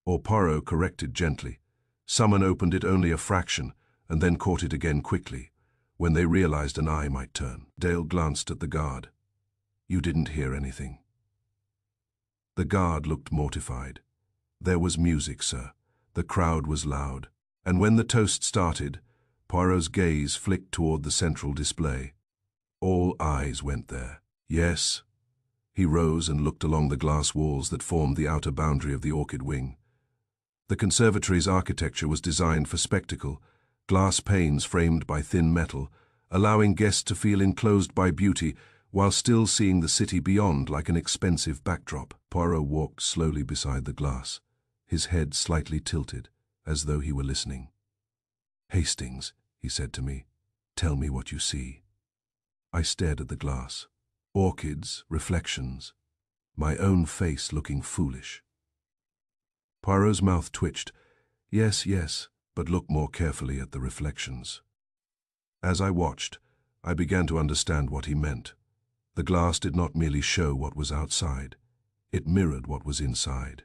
Or Poirot corrected gently. Someone opened it only a fraction and then caught it again quickly, when they realized an eye might turn. Dale glanced at the guard. "You didn't hear anything?" The guard looked mortified. "There was music, sir. The crowd was loud. And when the toast started, Poirot's gaze flicked toward the central display. All eyes went there. "Yes." He rose and looked along the glass walls that formed the outer boundary of the orchid wing. The conservatory's architecture was designed for spectacle, glass panes framed by thin metal, allowing guests to feel enclosed by beauty while still seeing the city beyond like an expensive backdrop. Poirot walked slowly beside the glass, his head slightly tilted, as though he were listening. "Hastings," he said to me, "tell me what you see." I stared at the glass. Orchids, reflections, my own face looking foolish. Poirot's mouth twitched. "Yes, yes, but look more carefully at the reflections." As I watched, I began to understand what he meant. The glass did not merely show what was outside. It mirrored what was inside.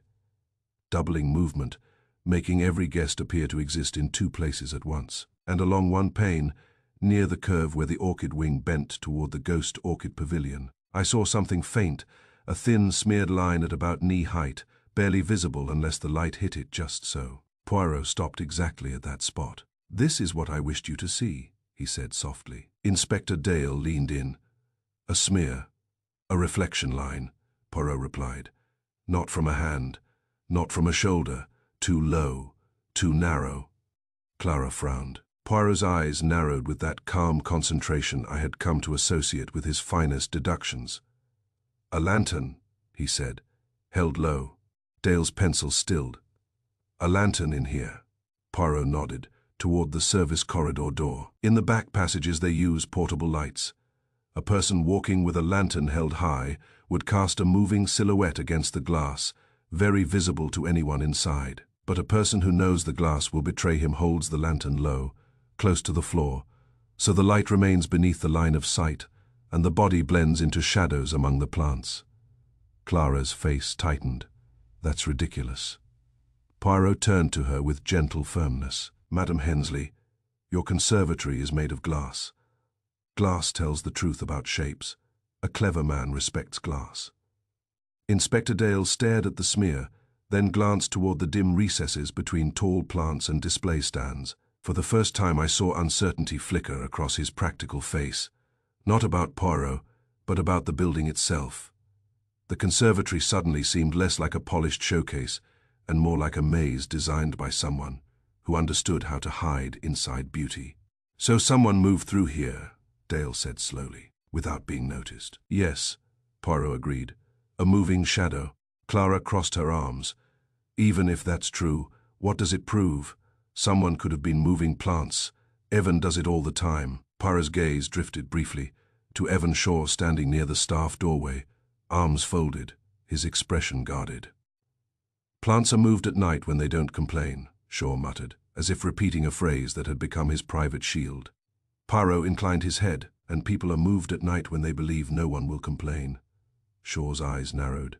Doubling movement, making every guest appear to exist in two places at once. And along one pane, near the curve where the orchid wing bent toward the ghost orchid pavilion, I saw something faint, a thin, smeared line at about knee height, barely visible unless the light hit it just so. Poirot stopped exactly at that spot. "This is what I wished you to see," he said softly. Inspector Dale leaned in. "A smear, a reflection line," Poirot replied. "Not from a hand, not from a shoulder, too low, too narrow." Clara frowned. Poirot's eyes narrowed with that calm concentration I had come to associate with his finest deductions. "A lantern," he said, held low. Dale's pencil stilled. "A lantern in here." Poirot nodded, toward the service corridor door. "In the back passages they use portable lights. A person walking with a lantern held high would cast a moving silhouette against the glass, very visible to anyone inside. But a person who knows the glass will betray him holds the lantern low, close to the floor, so the light remains beneath the line of sight, and the body blends into shadows among the plants." Clara's face tightened. "That's ridiculous." Poirot turned to her with gentle firmness. "Madam Hensley, your conservatory is made of glass. Glass tells the truth about shapes. A clever man respects glass." Inspector Dale stared at the smear, then glanced toward the dim recesses between tall plants and display stands. For the first time I saw uncertainty flicker across his practical face, not about Poirot, but about the building itself. The conservatory suddenly seemed less like a polished showcase and more like a maze designed by someone who understood how to hide inside beauty. "So someone moved through here," Dale said slowly, "without being noticed." "Yes," Poirot agreed. "A moving shadow." Clara crossed her arms. "Even if that's true, what does it prove? Someone could have been moving plants. Evan does it all the time." Poirot's gaze drifted briefly to Evan Shaw standing near the staff doorway, arms folded, his expression guarded. "Plants are moved at night when they don't complain," Shaw muttered, as if repeating a phrase that had become his private shield. Poirot inclined his head, "And people are moved at night when they believe no one will complain." Shaw's eyes narrowed.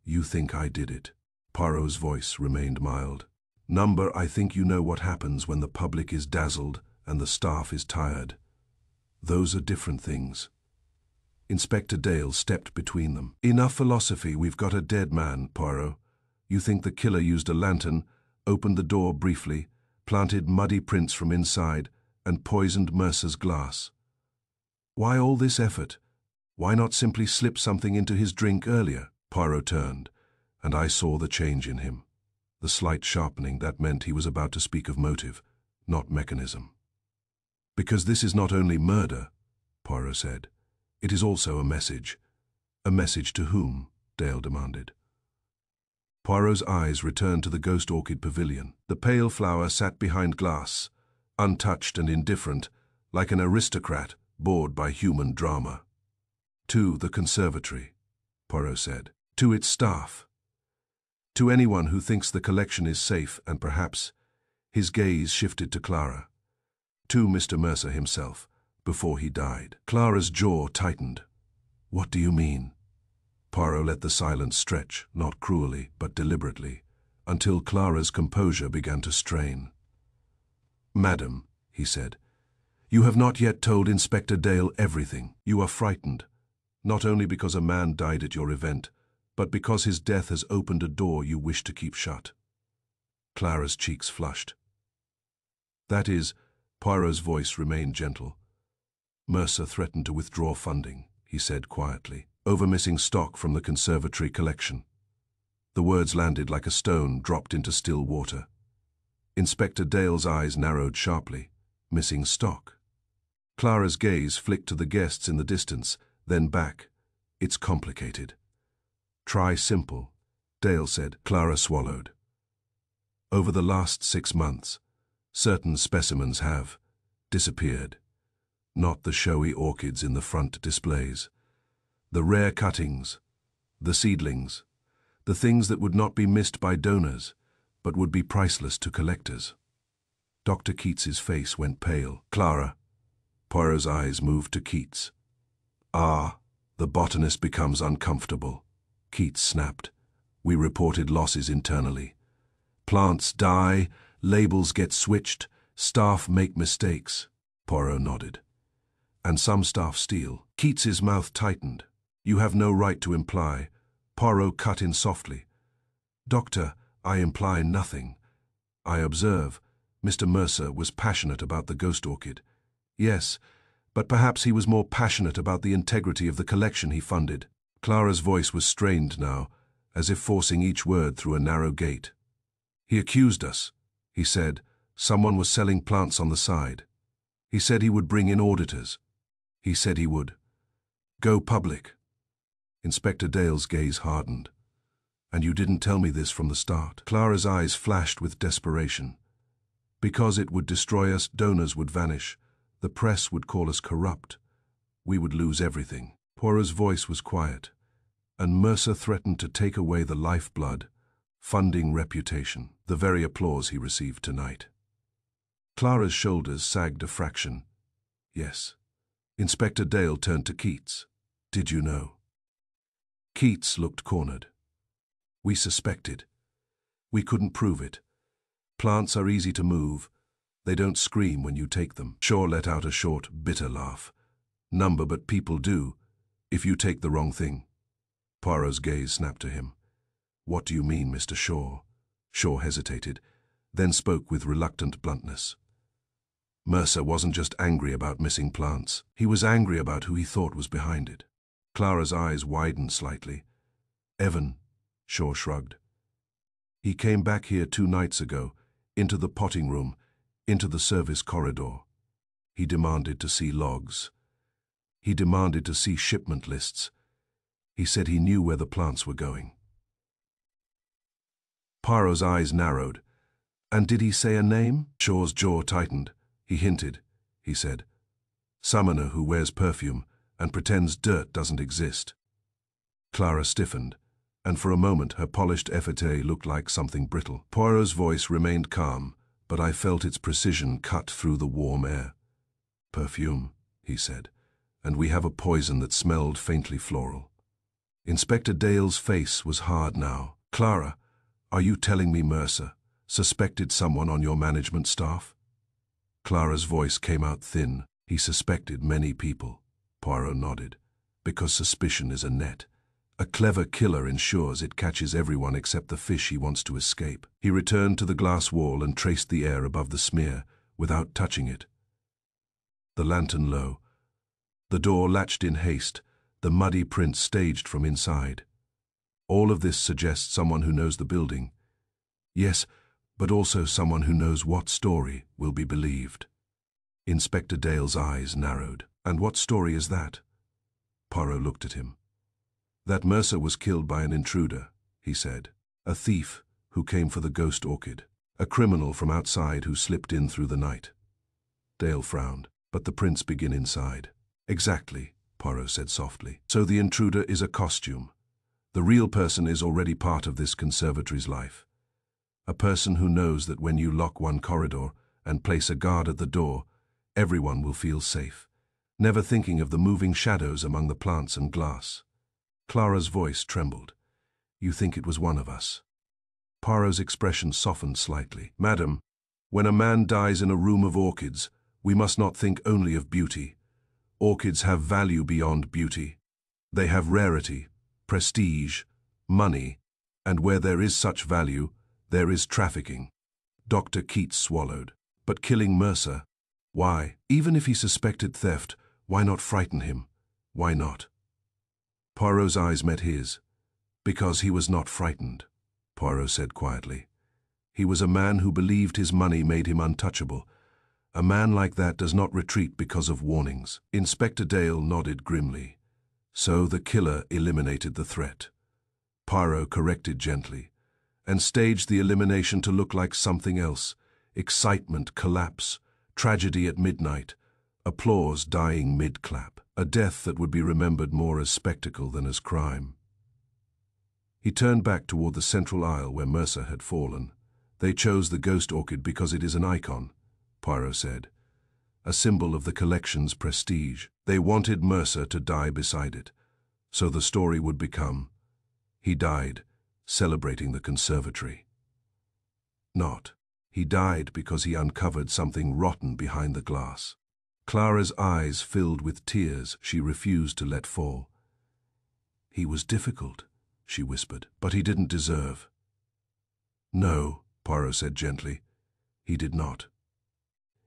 "You think I did it?" Poirot's voice remained mild. "Number, I think you know what happens when the public is dazzled and the staff is tired. Those are different things." Inspector Dale stepped between them. "Enough philosophy, we've got a dead man, Poirot. You think the killer used a lantern, opened the door briefly, planted muddy prints from inside, and poisoned Mercer's glass. Why all this effort? Why not simply slip something into his drink earlier?" Poirot turned, and I saw the change in him. The slight sharpening that meant he was about to speak of motive, not mechanism. "Because this is not only murder," Poirot said. "It is also a message." "A message to whom?" Dale demanded. Poirot's eyes returned to the ghost orchid pavilion. The pale flower sat behind glass, untouched and indifferent, like an aristocrat bored by human drama. "To the conservatory," Poirot said. "To its staff. To anyone who thinks the collection is safe and perhaps," his gaze shifted to Clara, "to Mr. Mercer himself, before he died." Clara's jaw tightened. "What do you mean?" Poirot let the silence stretch, not cruelly, but deliberately, until Clara's composure began to strain. "Madam," he said, "you have not yet told Inspector Dale everything. You are frightened, not only because a man died at your event, but because his death has opened a door you wish to keep shut." Clara's cheeks flushed. "That is," Poirot's voice remained gentle. "Mercer threatened to withdraw funding," he said quietly, "over missing stock from the conservatory collection." The words landed like a stone dropped into still water. Inspector Dale's eyes narrowed sharply. "Missing stock?" Clara's gaze flicked to the guests in the distance, then back. "It's complicated." "Try simple," Dale said. Clara swallowed. "Over the last 6 months, certain specimens have disappeared. Not the showy orchids in the front displays. The rare cuttings, the seedlings, the things that would not be missed by donors, but would be priceless to collectors." Dr. Keats's face went pale. "Clara, Poirot's eyes moved to Keats. "Ah," the botanist becomes uncomfortable. Keats snapped. "We reported losses internally. Plants die, labels get switched, staff make mistakes." Poirot nodded. "And some staff steal." Keats's mouth tightened. "You have no right to imply." Poirot cut in softly. "Doctor, I imply nothing. I observe. Mr. Mercer was passionate about the ghost orchid. Yes, but perhaps he was more passionate about the integrity of the collection he funded." Clara's voice was strained now, as if forcing each word through a narrow gate. "He accused us," he said. "Someone was selling plants on the side. He said he would bring in auditors. He said he would go public." Inspector Dale's gaze hardened. "And you didn't tell me this from the start?" Clara's eyes flashed with desperation. "Because it would destroy us, donors would vanish, the press would call us corrupt. We would lose everything." Poirot's voice was quiet. "And Mercer threatened to take away the lifeblood, funding reputation, the very applause he received tonight." Clara's shoulders sagged a fraction. "Yes." Inspector Dale turned to Keats. "Did you know?" Keats looked cornered. "We suspected. We couldn't prove it. Plants are easy to move. They don't scream when you take them." Shaw let out a short, bitter laugh. "Number, but people do, if you take the wrong thing." Poirot's gaze snapped to him. "What do you mean, Mr. Shaw?" Shaw hesitated, then spoke with reluctant bluntness. "Mercer wasn't just angry about missing plants. He was angry about who he thought was behind it." Clara's eyes widened slightly. "Evan," Shaw shrugged. "He came back here 2 nights ago, into the potting room, into the service corridor. He demanded to see logs. He demanded to see shipment lists. He said he knew where the plants were going." Poirot's eyes narrowed. "And did he say a name?" Shaw's jaw tightened. "He hinted," he said. "Summoner who wears perfume and pretends dirt doesn't exist." Clara stiffened, and for a moment her polished effete looked like something brittle. Poirot's voice remained calm, but I felt its precision cut through the warm air. "Perfume," he said, "and we have a poison that smelled faintly floral." Inspector Dale's face was hard now. "Clara, are you telling me Mercer suspected someone on your management staff?" Clara's voice came out thin. "He suspected many people." Poirot nodded. "Because suspicion is a net. A clever killer ensures it catches everyone except the fish he wants to escape." He returned to the glass wall and traced the air above the smear, without touching it. The lantern low. The door latched in haste, the muddy print staged from inside. All of this suggests someone who knows the building. Yes, but also someone who knows what story will be believed. Inspector Dale's eyes narrowed. "And what story is that?" Poirot looked at him. "That Mercer was killed by an intruder," he said. "A thief who came for the ghost orchid. A criminal from outside who slipped in through the night." Dale frowned. "But the prints begin inside." "Exactly," Poirot said softly. "So the intruder is a costume. The real person is already part of this conservatory's life. A person who knows that when you lock one corridor and place a guard at the door, everyone will feel safe, never thinking of the moving shadows among the plants and glass." Clara's voice trembled. "You think it was one of us?" Poirot's expression softened slightly. "Madam, when a man dies in a room of orchids, we must not think only of beauty. Orchids have value beyond beauty. They have rarity, prestige, money, and where there is such value, there is trafficking." Dr. Keats swallowed. "But killing Mercer? Why? Even if he suspected theft, why not frighten him? Why not?" Poirot's eyes met his. "Because he was not frightened," Poirot said quietly. "He was a man who believed his money made him untouchable. A man like that does not retreat because of warnings." Inspector Dale nodded grimly. "So the killer eliminated the threat." Poirot corrected gently, and staged the elimination to look like something else. Excitement, collapse, tragedy at midnight, applause dying mid-clap. A death that would be remembered more as spectacle than as crime. He turned back toward the central aisle where Mercer had fallen. "They chose the ghost orchid because it is an icon," Poirot said. a symbol of the collection's prestige. They wanted Mercer to die beside it. So the story would become, he died, celebrating the conservatory. Not, he died because he uncovered something rotten behind the glass. Clara's eyes filled with tears she refused to let fall. He was difficult, she whispered, but he didn't deserve. No, Poirot said gently. He did not.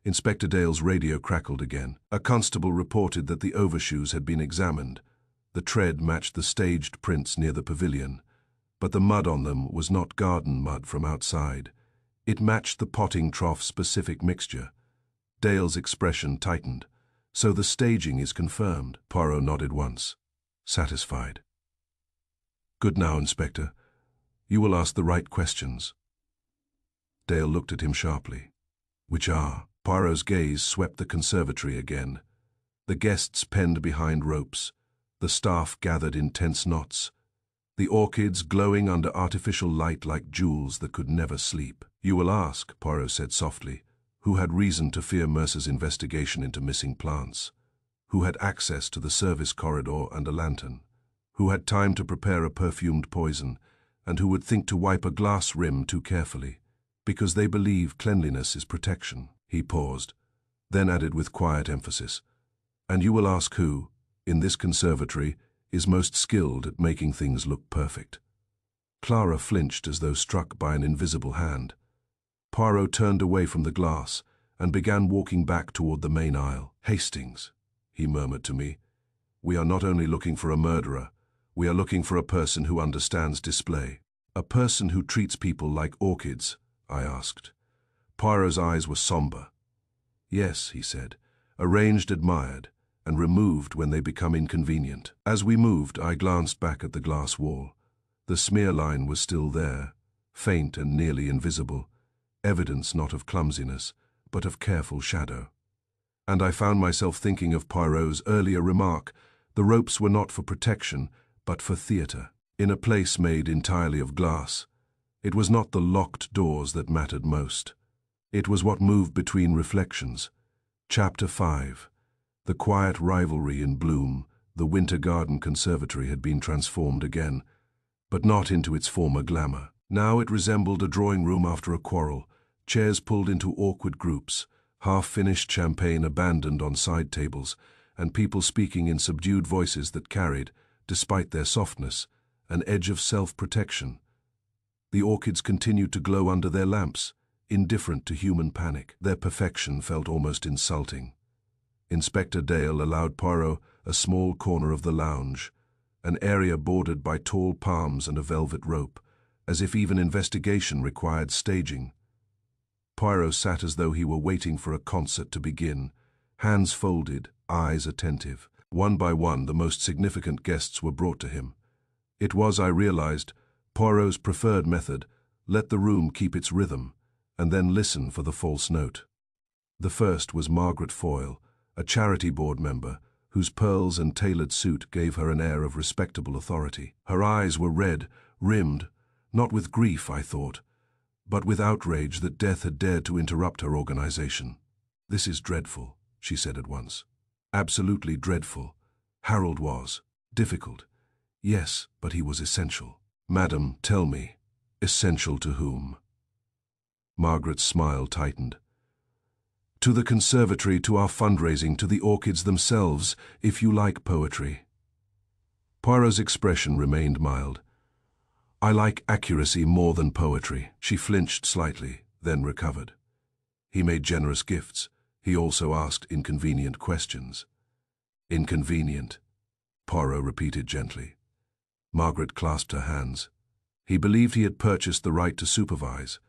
Inspector Dale's radio crackled again. A constable reported that the overshoes had been examined. The tread matched the staged prints near the pavilion, but the mud on them was not garden mud from outside. It matched the potting trough-specific mixture. Dale's expression tightened. So the staging is confirmed. Poirot nodded once, satisfied. Good now, Inspector. You will ask the right questions. Dale looked at him sharply. Which are? Poirot's gaze swept the conservatory again. The guests penned behind ropes. The staff gathered in tense knots. The orchids glowing under artificial light like jewels that could never sleep. You will ask, Poirot said softly, who had reason to fear Mercer's investigation into missing plants, who had access to the service corridor and a lantern, who had time to prepare a perfumed poison, and who would think to wipe a glass rim too carefully, because they believe cleanliness is protection. He paused, then added with quiet emphasis, and you will ask who, in this conservatory, is most skilled at making things look perfect. Clara flinched as though struck by an invisible hand. Poirot turned away from the glass and began walking back toward the main aisle. Hastings, he murmured to me, we are not only looking for a murderer, we are looking for a person who understands display. A person who treats people like orchids, I asked. Poirot's eyes were somber. Yes, he said, arranged, admired, and removed when they become inconvenient. As we moved, I glanced back at the glass wall. The smear line was still there, faint and nearly invisible, evidence not of clumsiness, but of careful shadow. And I found myself thinking of Poirot's earlier remark, the ropes were not for protection, but for theatre. In a place made entirely of glass, it was not the locked doors that mattered most. It was what moved between reflections. Chapter 5. The quiet rivalry in bloom, the Winter Garden Conservatory had been transformed again, but not into its former glamour. Now it resembled a drawing room after a quarrel, chairs pulled into awkward groups, half-finished champagne abandoned on side tables, and people speaking in subdued voices that carried, despite their softness, an edge of self-protection. The orchids continued to glow under their lamps, indifferent to human panic. Their perfection felt almost insulting. Inspector Dale allowed Poirot a small corner of the lounge, an area bordered by tall palms and a velvet rope, as if even investigation required staging. Poirot sat as though he were waiting for a concert to begin, hands folded, eyes attentive. One by one, the most significant guests were brought to him. It was, I realized, Poirot's preferred method: let the room keep its rhythm, and then listen for the false note. The first was Margaret Foyle, a charity board member, whose pearls and tailored suit gave her an air of respectable authority. Her eyes were red, rimmed, not with grief, I thought, but with outrage that death had dared to interrupt her organization. This is dreadful, she said at once. Absolutely dreadful. Harold was. Difficult. Yes, but he was essential. Madam, tell me, essential to whom? Margaret's smile tightened. To the conservatory, to our fundraising, to the orchids themselves, if you like poetry. Poirot's expression remained mild. I like accuracy more than poetry. She flinched slightly, then recovered. He made generous gifts. He also asked inconvenient questions. Inconvenient, Poirot repeated gently. Margaret clasped her hands. He believed he had purchased the right to supervise.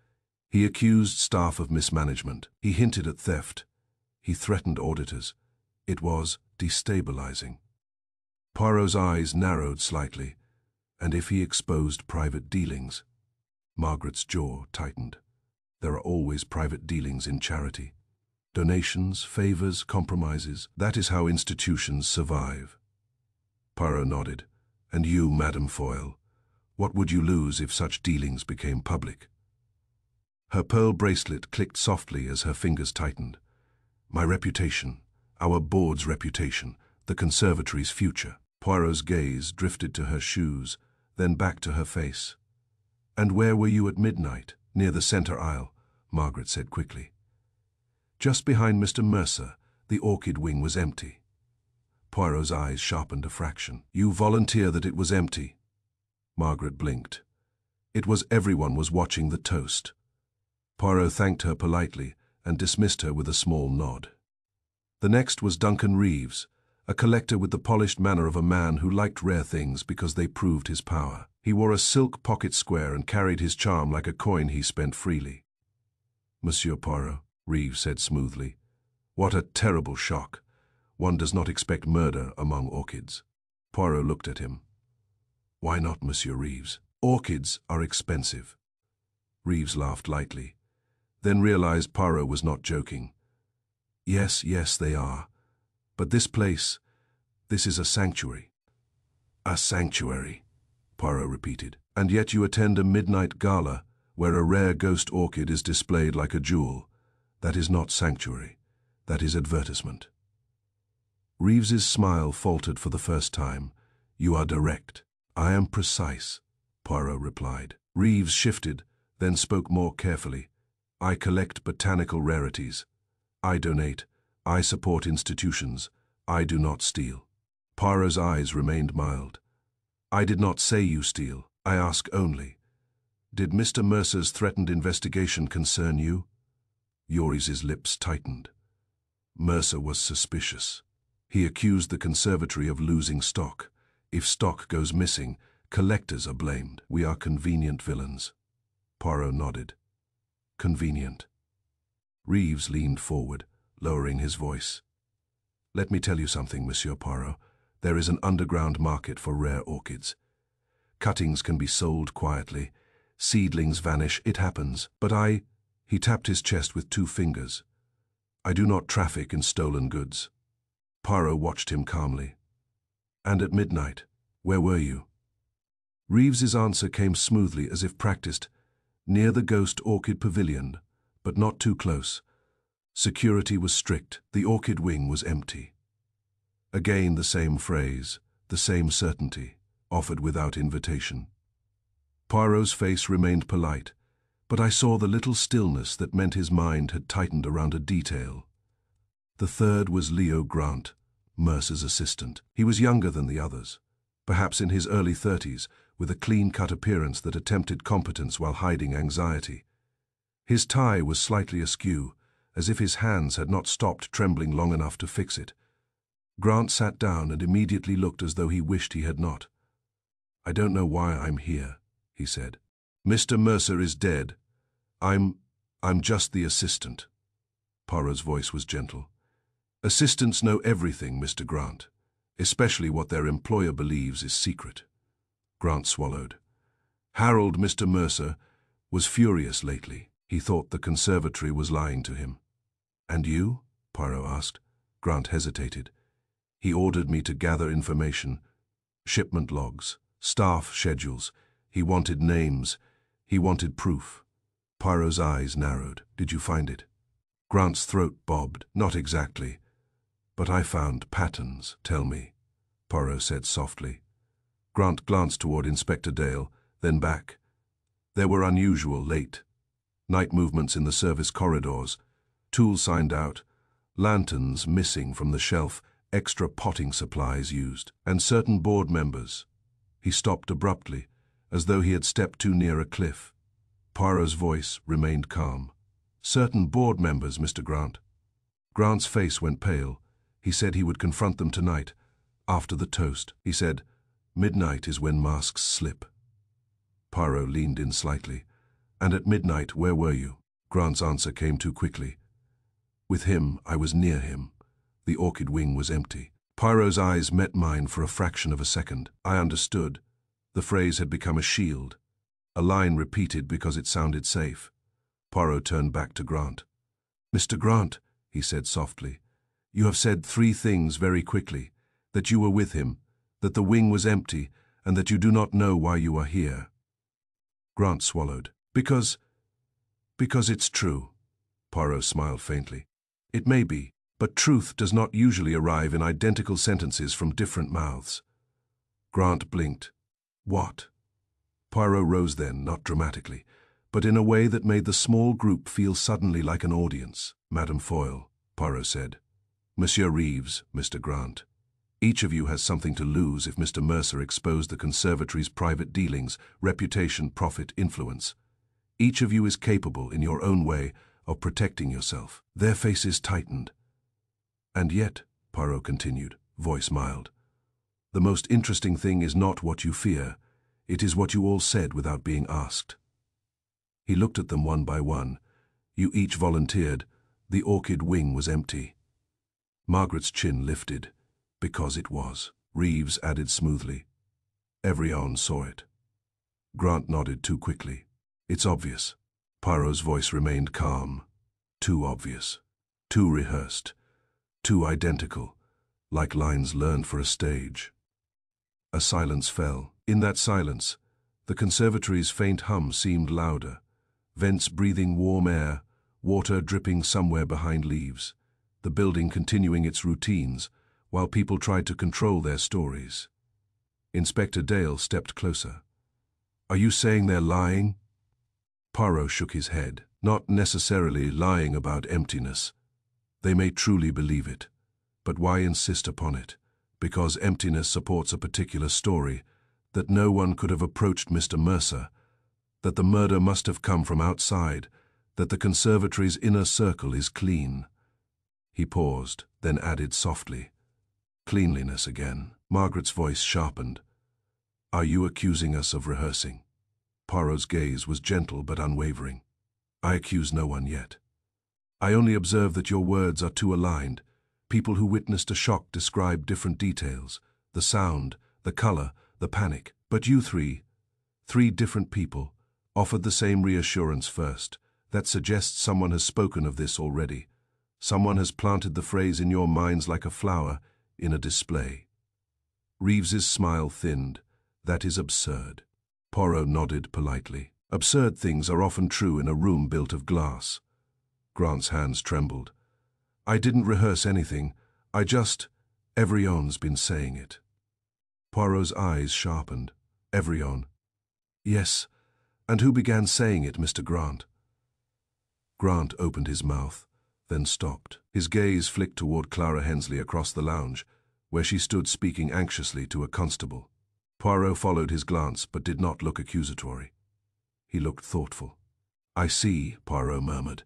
He accused staff of mismanagement. He hinted at theft. He threatened auditors. It was destabilizing. Poirot's eyes narrowed slightly. And if he exposed private dealings? Margaret's jaw tightened. There are always private dealings in charity. Donations, favors, compromises. That is how institutions survive. Poirot nodded. And you, Madame Foyle, what would you lose if such dealings became public? Her pearl bracelet clicked softly as her fingers tightened. My reputation, our board's reputation, the conservatory's future. Poirot's gaze drifted to her shoes, then back to her face. And where were you at midnight? Near the center aisle, Margaret said quickly. Just behind Mr. Mercer, the orchid wing was empty. Poirot's eyes sharpened a fraction. You volunteer that it was empty. Margaret blinked. It was everyone was watching the toast. Poirot thanked her politely and dismissed her with a small nod. The next was Duncan Reeves, a collector with the polished manner of a man who liked rare things because they proved his power. He wore a silk pocket square and carried his charm like a coin he spent freely. Monsieur Poirot, Reeves said smoothly. What a terrible shock. One does not expect murder among orchids. Poirot looked at him. Why not, Monsieur Reeves? Orchids are expensive. Reeves laughed lightly, then realized Poirot was not joking. Yes, they are. But this place, this is a sanctuary. A sanctuary, Poirot repeated. And yet you attend a midnight gala where a rare ghost orchid is displayed like a jewel. That is not sanctuary. That is advertisement. Reeves's smile faltered for the first time. You are direct. I am precise, Poirot replied. Reeves shifted, then spoke more carefully. I collect botanical rarities. I donate. I support institutions. I do not steal. Poirot's eyes remained mild. I did not say you steal. I ask only. Did Mr. Mercer's threatened investigation concern you? Yoris's lips tightened. Mercer was suspicious. He accused the conservatory of losing stock. If stock goes missing, collectors are blamed. We are convenient villains. Poirot nodded. Convenient. Reeves leaned forward, lowering his voice. Let me tell you something, Monsieur Poirot. There is an underground market for rare orchids. Cuttings can be sold quietly. Seedlings vanish, it happens. But he tapped his chest with 2 fingers. I do not traffic in stolen goods. Poirot watched him calmly. And at midnight, where were you? Reeves's answer came smoothly as if practiced, near the ghost orchid pavilion, but not too close. Security was strict, the orchid wing was empty. Again the same phrase, the same certainty, offered without invitation. Poirot's face remained polite, but I saw the little stillness that meant his mind had tightened around a detail. The third was Leo Grant, Mercer's assistant. He was younger than the others, perhaps in his early 30s, with a clean-cut appearance that attempted competence while hiding anxiety. His tie was slightly askew, as if his hands had not stopped trembling long enough to fix it. Grant sat down and immediately looked as though he wished he had not. I don't know why I'm here, he said. Mr. Mercer is dead. I'm just the assistant. Poirot's voice was gentle. Assistants know everything, Mr. Grant, especially what their employer believes is secret. Grant swallowed. Harold, Mr. Mercer, was furious lately. He thought the conservatory was lying to him. And you? Poirot asked. Grant hesitated. He ordered me to gather information. Shipment logs, staff schedules. He wanted names. He wanted proof. Poirot's eyes narrowed. Did you find it? Grant's throat bobbed. Not exactly. But I found patterns. Tell me, Poirot said softly. Grant glanced toward Inspector Dale, then back. There were unusual late night movements in the service corridors, tools signed out, lanterns missing from the shelf, extra potting supplies used, and certain board members. He stopped abruptly, as though he had stepped too near a cliff. Poirot's voice remained calm. Certain board members, Mr. Grant. Grant's face went pale. He said he would confront them tonight, after the toast. He said, midnight is when masks slip. Poirot leaned in slightly. And at midnight, where were you? Grant's answer came too quickly. With him, I was near him. The orchid wing was empty. Poirot's eyes met mine for a fraction of a second. I understood. The phrase had become a shield. A line repeated because it sounded safe. Poirot turned back to Grant. Mr. Grant, he said softly, you have said 3 things very quickly. That you were with him, that the wing was empty, and that you do not know why you are here. Grant swallowed. Because it's true. Poirot smiled faintly. It may be, But truth does not usually arrive in identical sentences from different mouths. Grant blinked. What? Poirot rose then, not dramatically, but in a way that made the small group feel suddenly like an audience. Madame Foyle, Poirot said. Monsieur Reeves, Mr. Grant. Each of you has something to lose if Mr. Mercer exposed the conservatory's private dealings, reputation, profit, influence. Each of you is capable, in your own way, of protecting yourself. Their faces tightened. And yet, Poirot continued, voice mild, the most interesting thing is not what you fear, it is what you all said without being asked. He looked at them one by one. You each volunteered. The orchid wing was empty. Margaret's chin lifted, because it was. Reeves added smoothly. Everyone saw it. Grant nodded too quickly. It's obvious. Poirot's voice remained calm. Too obvious. Too rehearsed. Too identical, like lines learned for a stage. A silence fell. In that silence, the conservatory's faint hum seemed louder, vents breathing warm air, water dripping somewhere behind leaves, the building continuing its routines, while people tried to control their stories. Inspector Dale stepped closer. Are you saying they're lying? Poirot shook his head. Not necessarily lying about emptiness. They may truly believe it, but why insist upon it? Because emptiness supports a particular story, that no one could have approached Mr. Mercer, that the murder must have come from outside, that the conservatory's inner circle is clean. He paused, then added softly, cleanliness again. Margaret's voice sharpened. Are you accusing us of rehearsing? Poirot's gaze was gentle but unwavering. I accuse no one yet. I only observe that your words are too aligned. People who witnessed a shock describe different details, the sound, the color, the panic. But you three different people, offered the same reassurance first. That suggests someone has spoken of this already. Someone has planted the phrase in your minds like a flower in a display. Reeves's smile thinned. That is absurd. Poirot nodded politely. Absurd things are often true in a room built of glass. Grant's hands trembled. I didn't rehearse anything. Everyone's been saying it. Poirot's eyes sharpened. Everyone. Yes, and who began saying it, Mr. Grant? Grant opened his mouth, then stopped. His gaze flicked toward Clara Hensley across the lounge, where she stood speaking anxiously to a constable. Poirot followed his glance, but did not look accusatory. He looked thoughtful. I see, Poirot murmured.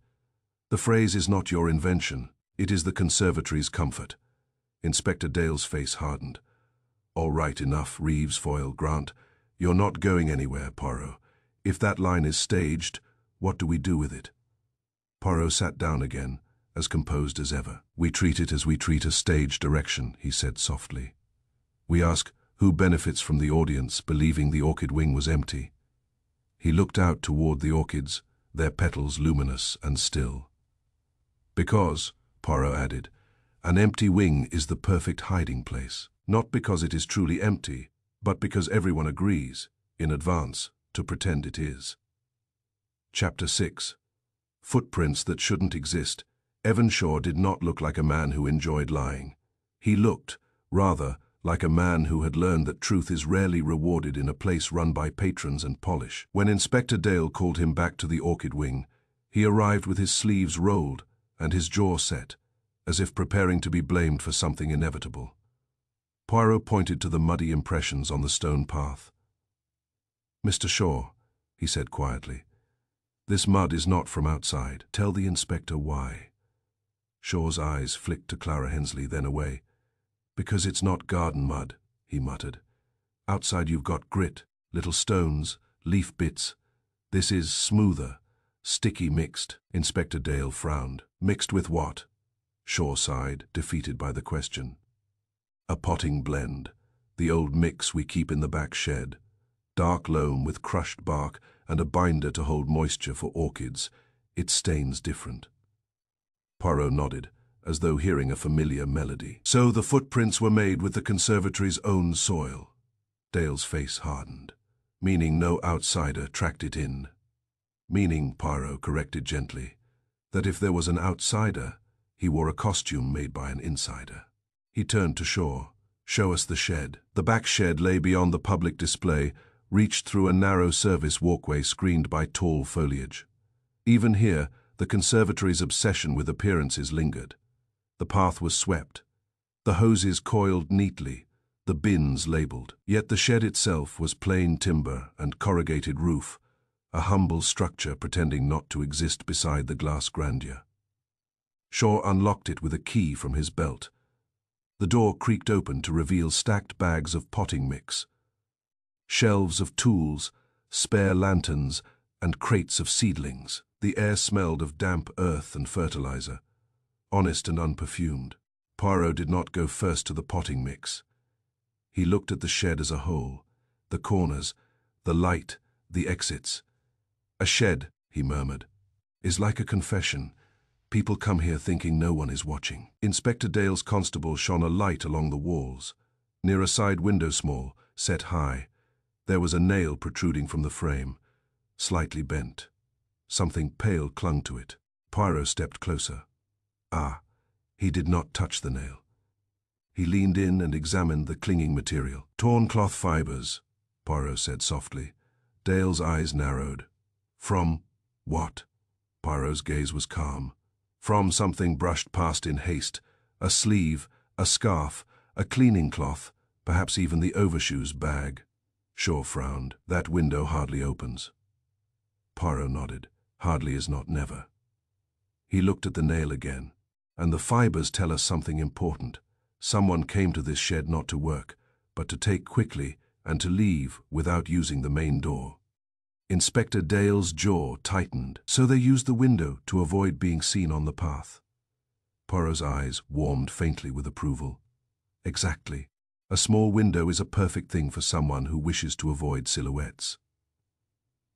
The phrase is not your invention. It is the conservatory's comfort. Inspector Dale's face hardened. All right, enough, Reeves, Foyle, Grant. You're not going anywhere, Poirot. If that line is staged, what do we do with it? Poirot sat down again, as composed as ever. We treat it as we treat a stage direction, he said softly. We ask, who benefits from the audience believing the orchid wing was empty? He looked out toward the orchids, their petals luminous and still. Because, Poirot added, an empty wing is the perfect hiding place. Not because it is truly empty, but because everyone agrees, in advance, to pretend it is. Chapter 6. Footprints that shouldn't exist. Evan Shaw did not look like a man who enjoyed lying. He looked, rather, like a man who had learned that truth is rarely rewarded in a place run by patrons and polish. When Inspector Dale called him back to the orchid wing, he arrived with his sleeves rolled and his jaw set, as if preparing to be blamed for something inevitable. Poirot pointed to the muddy impressions on the stone path. Mr. Shaw, he said quietly, this mud is not from outside. Tell the inspector why. Shaw's eyes flicked to Clara Hensley, then away. Because it's not garden mud, he muttered. Outside you've got grit, little stones, leaf bits. This is smoother, sticky mixed. Inspector Dale frowned. Mixed with what? Shaw sighed, defeated by the question. A potting blend, the old mix we keep in the back shed. Dark loam with crushed bark and a binder to hold moisture for orchids. Its stains different. Poirot nodded, as though hearing a familiar melody. So the footprints were made with the conservatory's own soil. Dale's face hardened. Meaning no outsider tracked it in. Meaning, Poirot corrected gently, that if there was an outsider, He wore a costume made by an insider. He turned to Shaw. "Show us the shed." The back shed lay beyond the public display, reached through a narrow service walkway screened by tall foliage. Even here, the conservatory's obsession with appearances lingered. The path was swept, the hoses coiled neatly, the bins labeled. Yet the shed itself was plain timber and corrugated roof, a humble structure pretending not to exist beside the glass grandeur. Shaw unlocked it with a key from his belt. The door creaked open to reveal stacked bags of potting mix, shelves of tools, spare lanterns, and crates of seedlings. The air smelled of damp earth and fertilizer, honest and unperfumed. Poirot did not go first to the potting mix. He looked at the shed as a whole, the corners, the light, the exits. "A shed," he murmured, "is like a confession. People come here thinking no one is watching." Inspector Dale's constable shone a light along the walls. Near a side window small, set high, there was a nail protruding from the frame, slightly bent. Something pale clung to it. Poirot stepped closer. He did not touch the nail. He leaned in and examined the clinging material. "Torn cloth fibers," Poirot said softly. Dale's eyes narrowed. "From what?" Poirot's gaze was calm. "From something brushed past in haste. A sleeve, a scarf, a cleaning cloth, perhaps even the overshoes bag." Shaw frowned. "That window hardly opens." Poirot nodded. "Hardly is not never." He looked at the nail again. "And the fibers tell us something important. Someone came to this shed not to work, but to take quickly and to leave without using the main door." Inspector Dale's jaw tightened. "So they used the window to avoid being seen on the path." Poirot's eyes warmed faintly with approval. "Exactly. A small window is a perfect thing for someone who wishes to avoid silhouettes."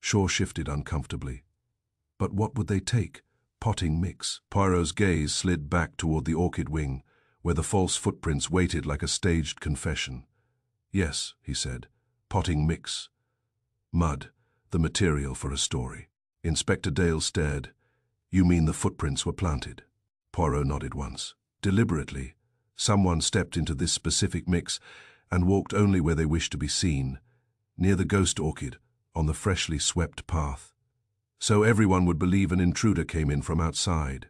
Shaw shifted uncomfortably. "But what would they take? Potting mix?" Poirot's gaze slid back toward the orchid wing, where the false footprints waited like a staged confession. "Yes," he said, "potting mix. Mud, the material for a story." Inspector Dale stared. "You mean the footprints were planted?" Poirot nodded once. "Deliberately, someone stepped into this specific mix and walked only where they wished to be seen, near the ghost orchid, on the freshly swept path. So everyone would believe an intruder came in from outside."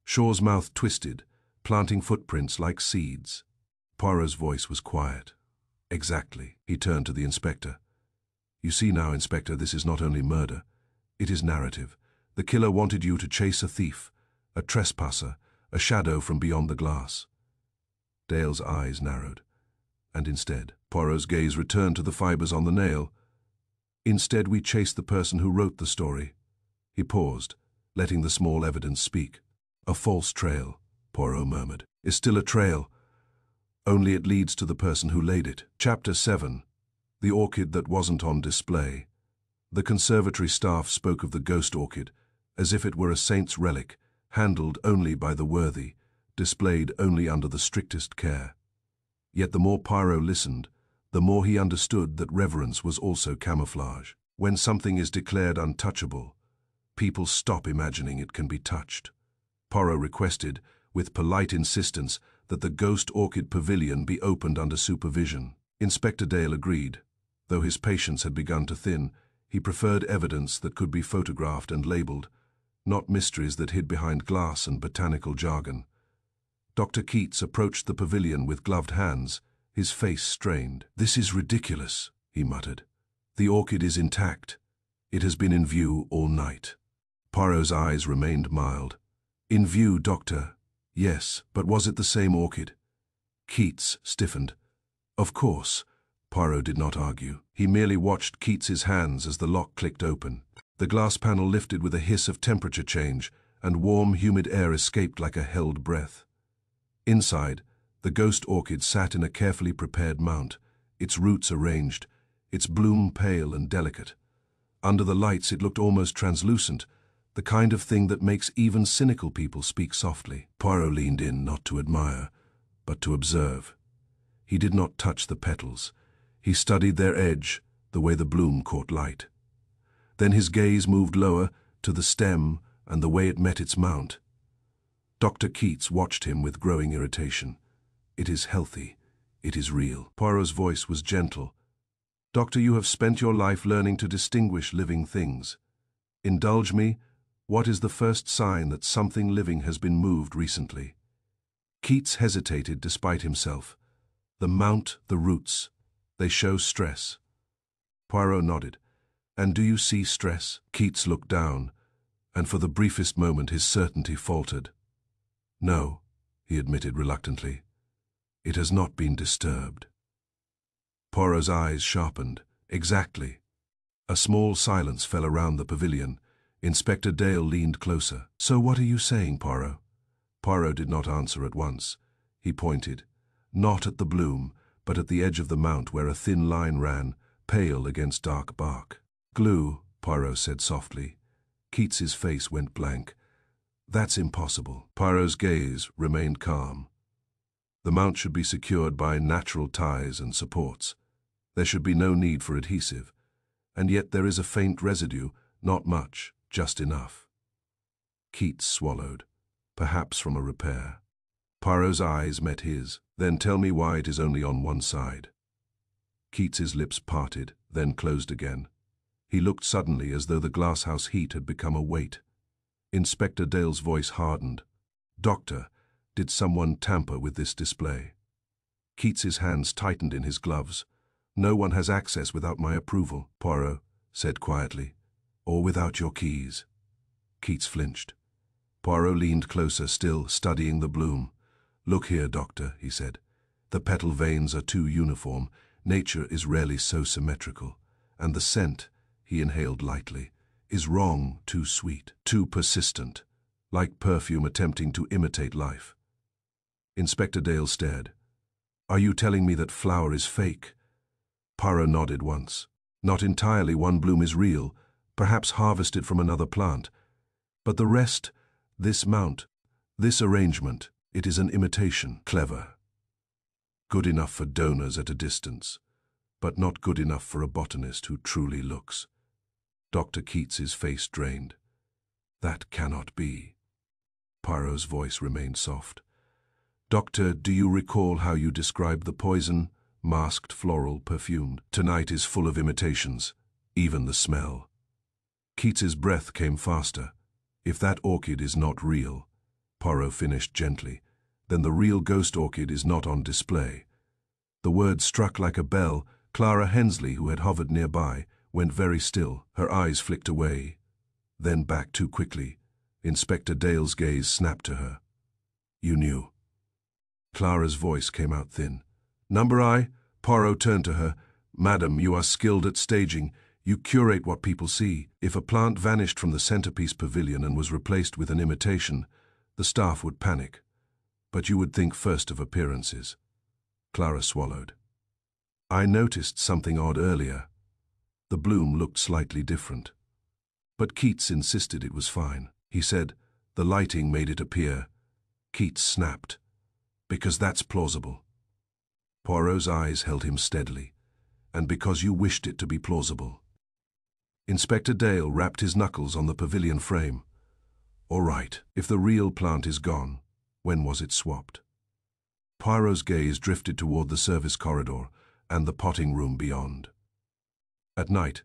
Shaw's mouth twisted, planting footprints like seeds. Poirot's voice was quiet. "Exactly." He turned to the inspector. "You see now, Inspector, this is not only murder. It is narrative. The killer wanted you to chase a thief, a trespasser, a shadow from beyond the glass." Dale's eyes narrowed. "And instead," Poirot's gaze returned to the fibers on the nail, "instead we chased the person who wrote the story." He paused, letting the small evidence speak. "A false trail," Poirot murmured, "is still a trail. Only it leads to the person who laid it." Chapter 7. The orchid that wasn't on display. The conservatory staff spoke of the ghost orchid as if it were a saint's relic, handled only by the worthy, displayed only under the strictest care. Yet the more Poirot listened, the more he understood that reverence was also camouflage. When something is declared untouchable, people stop imagining it can be touched. Poirot requested, with polite insistence, that the ghost orchid pavilion be opened under supervision. Inspector Dale agreed. Though his patience had begun to thin, he preferred evidence that could be photographed and labeled, not mysteries that hid behind glass and botanical jargon. Dr. Keats approached the pavilion with gloved hands, his face strained. "This is ridiculous," he muttered. "The orchid is intact. It has been in view all night." Poirot's eyes remained mild. "In view, Doctor? Yes, but was it the same orchid?" Keats stiffened. "Of course." Poirot did not argue. He merely watched Keats's hands as the lock clicked open. The glass panel lifted with a hiss of temperature change, and warm, humid air escaped like a held breath. Inside, the ghost orchid sat in a carefully prepared mount, its roots arranged, its bloom pale and delicate. Under the lights it looked almost translucent, the kind of thing that makes even cynical people speak softly. Poirot leaned in not to admire, but to observe. He did not touch the petals. He studied their edge, the way the bloom caught light. Then his gaze moved lower, to the stem and the way it met its mount. Dr. Keats watched him with growing irritation. It is healthy. It is real. Poirot's voice was gentle. Doctor, you have spent your life learning to distinguish living things. Indulge me, what is the first sign that something living has been moved recently? Keats hesitated despite himself. The mount, the roots, they show stress. Poirot nodded. And do you see stress? Keats looked down, and for the briefest moment his certainty faltered. No, he admitted reluctantly. It has not been disturbed. Poirot's eyes sharpened. Exactly. A small silence fell around the pavilion. Inspector Dale leaned closer. So what are you saying, Poirot? Poirot did not answer at once. He pointed, not at the bloom, but at the edge of the mount where a thin line ran, pale against dark bark. Glue, Poirot said softly. Keats's face went blank. That's impossible. Poirot's gaze remained calm. The mount should be secured by natural ties and supports. There should be no need for adhesive. And yet there is a faint residue, not much, just enough. Keats swallowed, perhaps from a repair. Poirot's eyes met his. Then tell me why it is only on one side. Keats's lips parted, then closed again. He looked suddenly as though the glasshouse heat had become a weight. Inspector Dale's voice hardened. Doctor, did someone tamper with this display? Keats's hands tightened in his gloves. No one has access without my approval, Poirot said quietly. Or without your keys. Keats flinched. Poirot leaned closer, still studying the bloom. Look here, Doctor, he said. The petal veins are too uniform. Nature is rarely so symmetrical. And the scent, he inhaled lightly, is wrong, too sweet, too persistent, like perfume attempting to imitate life. Inspector Dale stared. Are you telling me that flower is fake? Poirot nodded once. Not entirely. One bloom is real, perhaps harvested from another plant. But the rest, this mount, this arrangement, it is an imitation. Clever. Good enough for donors at a distance, but not good enough for a botanist who truly looks. Dr. Keats's face drained. That cannot be. Poirot's voice remained soft. Doctor, do you recall how you described the poison? Masked, floral, perfumed. Tonight is full of imitations, even the smell. Keats's breath came faster. If that orchid is not real, Poirot finished gently, then the real ghost orchid is not on display. The word struck like a bell. Clara Hensley, who had hovered nearby, went very still. Her eyes flicked away, then back too quickly. Inspector Dale's gaze snapped to her. You knew. Clara's voice came out thin. Number I? Poirot turned to her. Madam, you are skilled at staging. You curate what people see. If a plant vanished from the centerpiece pavilion and was replaced with an imitation, the staff would panic. But you would think first of appearances. Clara swallowed. I noticed something odd earlier. The bloom looked slightly different. But Keats insisted it was fine. He said, the lighting made it appear. Keats snapped. Because that's plausible. Poirot's eyes held him steadily. And because you wished it to be plausible. Inspector Dale rapped his knuckles on the pavilion frame. All right, if the real plant is gone, when was it swapped? Poirot's gaze drifted toward the service corridor and the potting room beyond. At night,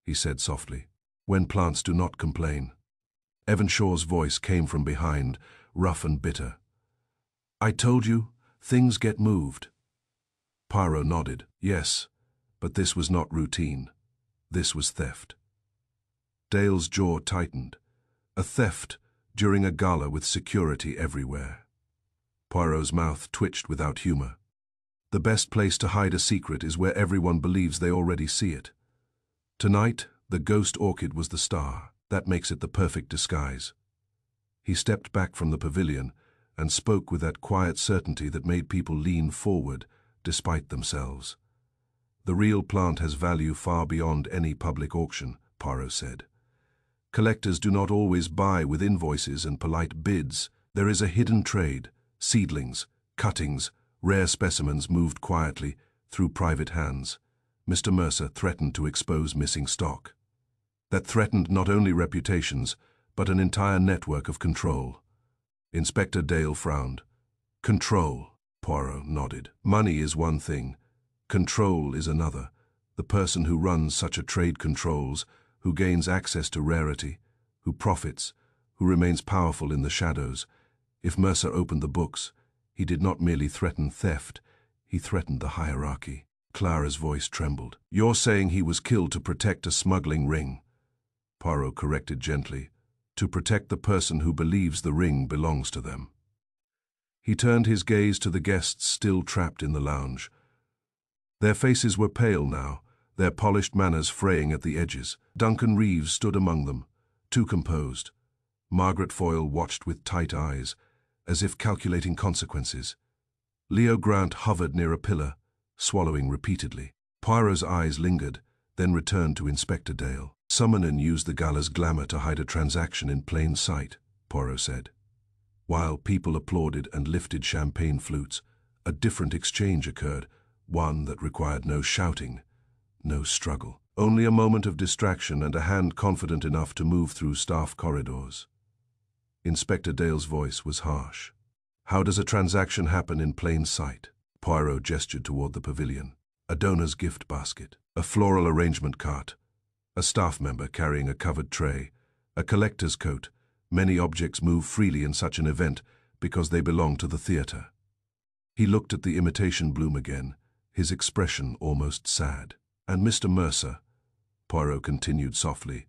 he said softly, when plants do not complain. Evanshaw's voice came from behind, rough and bitter. I told you, things get moved. Poirot nodded. Yes, but this was not routine. This was theft. Dale's jaw tightened. A theft during a gala with security everywhere. Poirot's mouth twitched without humor. The best place to hide a secret is where everyone believes they already see it. Tonight, the ghost orchid was the star. That makes it the perfect disguise. He stepped back from the pavilion and spoke with that quiet certainty that made people lean forward despite themselves. The real plant has value far beyond any public auction, Poirot said. Collectors do not always buy with invoices and polite bids. There is a hidden trade, seedlings, cuttings, rare specimens moved quietly through private hands. Mr. Mercer threatened to expose missing stock. That threatened not only reputations, but an entire network of control. Inspector Dale frowned. Control, Poirot nodded. Money is one thing. Control is another. The person who runs such a trade controls, who gains access to rarity, who profits, who remains powerful in the shadows. If Mercer opened the books, he did not merely threaten theft, he threatened the hierarchy. Clara's voice trembled. You're saying he was killed to protect a smuggling ring? Poirot corrected gently. To protect the person who believes the ring belongs to them. He turned his gaze to the guests still trapped in the lounge. Their faces were pale now, their polished manners fraying at the edges. Duncan Reeves stood among them, too composed. Margaret Foyle watched with tight eyes, as if calculating consequences. Leo Grant hovered near a pillar, swallowing repeatedly. Poirot's eyes lingered, then returned to Inspector Dale. Summonen used the Gala's glamour to hide a transaction in plain sight, Poirot said. While people applauded and lifted champagne flutes, a different exchange occurred, one that required no shouting, no struggle. Only a moment of distraction and a hand confident enough to move through staff corridors. Inspector Dale's voice was harsh. How does a transaction happen in plain sight? Poirot gestured toward the pavilion. A donor's gift basket, a floral arrangement cart, a staff member carrying a covered tray, a collector's coat. Many objects move freely in such an event because they belong to the theater. He looked at the imitation bloom again, his expression almost sad. And Mr. Mercer, Poirot continued softly,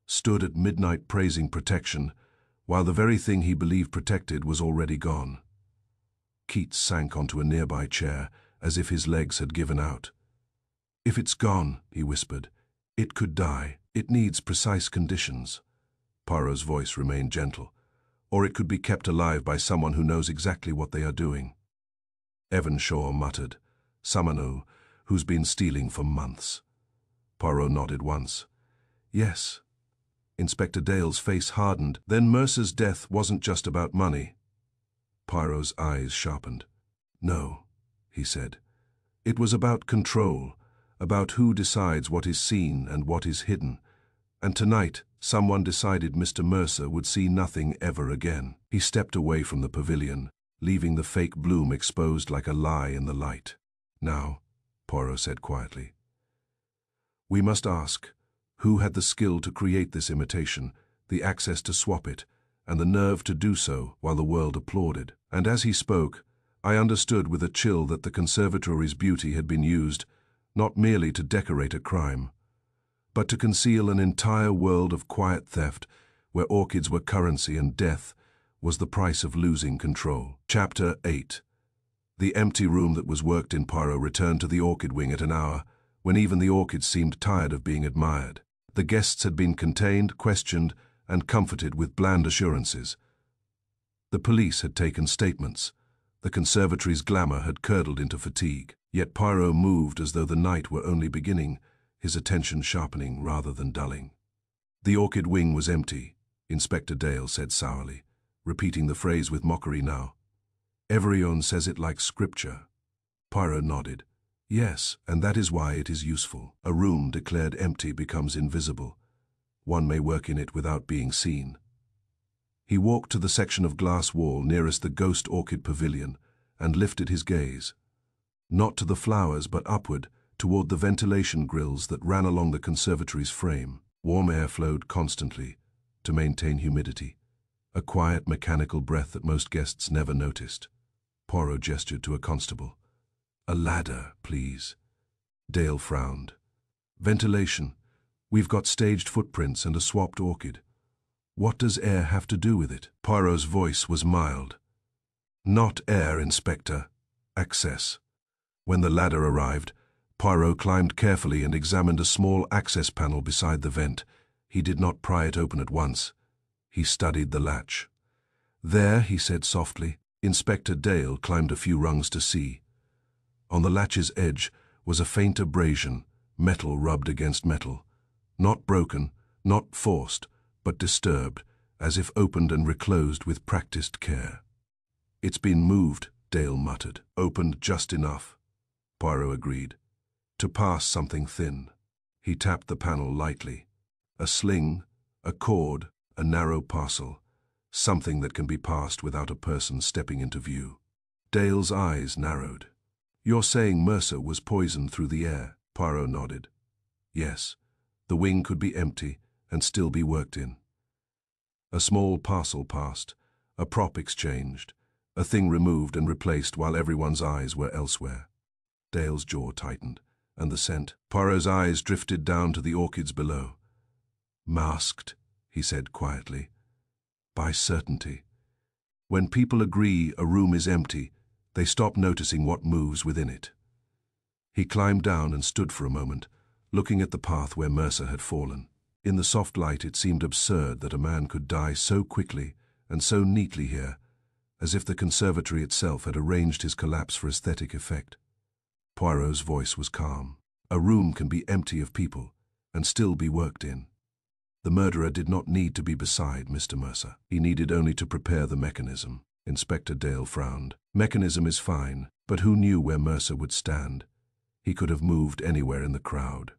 stood at midnight praising protection, while the very thing he believed protected was already gone. Keats sank onto a nearby chair, as if his legs had given out. If it's gone, he whispered, it could die. It needs precise conditions. Poirot's voice remained gentle. Or it could be kept alive by someone who knows exactly what they are doing. Evanshaw muttered, Summonen, who's been stealing for months. Poirot nodded once. Yes. Inspector Dale's face hardened. Then Mercer's death wasn't just about money. Poirot's eyes sharpened. No, he said. It was about control, about who decides what is seen and what is hidden. And tonight, someone decided Mr. Mercer would see nothing ever again. He stepped away from the pavilion, leaving the fake bloom exposed like a lie in the light. Now, Poirot said quietly, we must ask, who had the skill to create this imitation, the access to swap it, and the nerve to do so while the world applauded? And as he spoke, I understood with a chill that the conservatory's beauty had been used not merely to decorate a crime, but to conceal an entire world of quiet theft where orchids were currency and death was the price of losing control. Chapter 8. The empty room that was worked in Poirot returned to the orchid wing at an hour when even the orchids seemed tired of being admired. The guests had been contained, questioned, and comforted with bland assurances. The police had taken statements. The conservatory's glamour had curdled into fatigue. Yet Poirot moved as though the night were only beginning, his attention sharpening rather than dulling. The orchid wing was empty, Inspector Dale said sourly, repeating the phrase with mockery now. Everyone says it like scripture. Poirot nodded. Yes, and that is why it is useful. A room declared empty becomes invisible. One may work in it without being seen. He walked to the section of glass wall nearest the ghost orchid pavilion and lifted his gaze. Not to the flowers, but upward, toward the ventilation grills that ran along the conservatory's frame. Warm air flowed constantly to maintain humidity, a quiet mechanical breath that most guests never noticed. Poirot gestured to a constable. A ladder, please. Dale frowned. Ventilation. We've got staged footprints and a swapped orchid. What does air have to do with it? Poirot's voice was mild. Not air, Inspector. Access. When the ladder arrived, Poirot climbed carefully and examined a small access panel beside the vent. He did not pry it open at once. He studied the latch. There, he said softly. Inspector Dale climbed a few rungs to see. On the latch's edge was a faint abrasion, metal rubbed against metal. Not broken, not forced, but disturbed, as if opened and reclosed with practiced care. It's been moved, Dale muttered. Opened just enough, Poirot agreed, to pass something thin. He tapped the panel lightly. A sling, a cord, a narrow parcel. something that can be passed without a person stepping into view. Dale's eyes narrowed. "You're saying Mercer was poisoned through the air?" Poirot nodded. "Yes, the wing could be empty and still be worked in." A small parcel passed, a prop exchanged, a thing removed and replaced while everyone's eyes were elsewhere. Dale's jaw tightened, and the scent. Poirot's eyes drifted down to the orchids below. "Masked," he said quietly. "By certainty. When people agree a room is empty, they stop noticing what moves within it." He climbed down and stood for a moment, looking at the path where Mercer had fallen. In the soft light it seemed absurd that a man could die so quickly and so neatly here, as if the conservatory itself had arranged his collapse for aesthetic effect. Poirot's voice was calm. "A room can be empty of people and still be worked in. The murderer did not need to be beside Mr. Mercer. He needed only to prepare the mechanism." Inspector Dale frowned. "Mechanism is fine, but who knew where Mercer would stand? He could have moved anywhere in the crowd."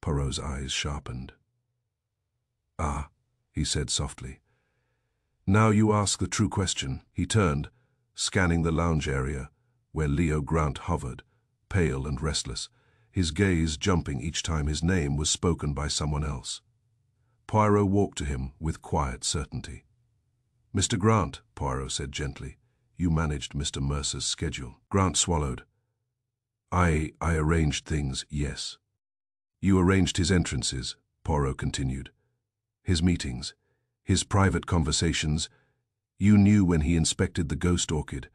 Poirot's eyes sharpened. "Ah," he said softly. "Now you ask the true question." He turned, scanning the lounge area, where Leo Grant hovered, pale and restless, his gaze jumping each time his name was spoken by someone else. Poirot walked to him with quiet certainty. "Mr. Grant," Poirot said gently, "you managed Mr. Mercer's schedule." Grant swallowed. I arranged things, yes." "You arranged his entrances," Poirot continued. "His meetings, his private conversations. You knew when he inspected the ghost orchid.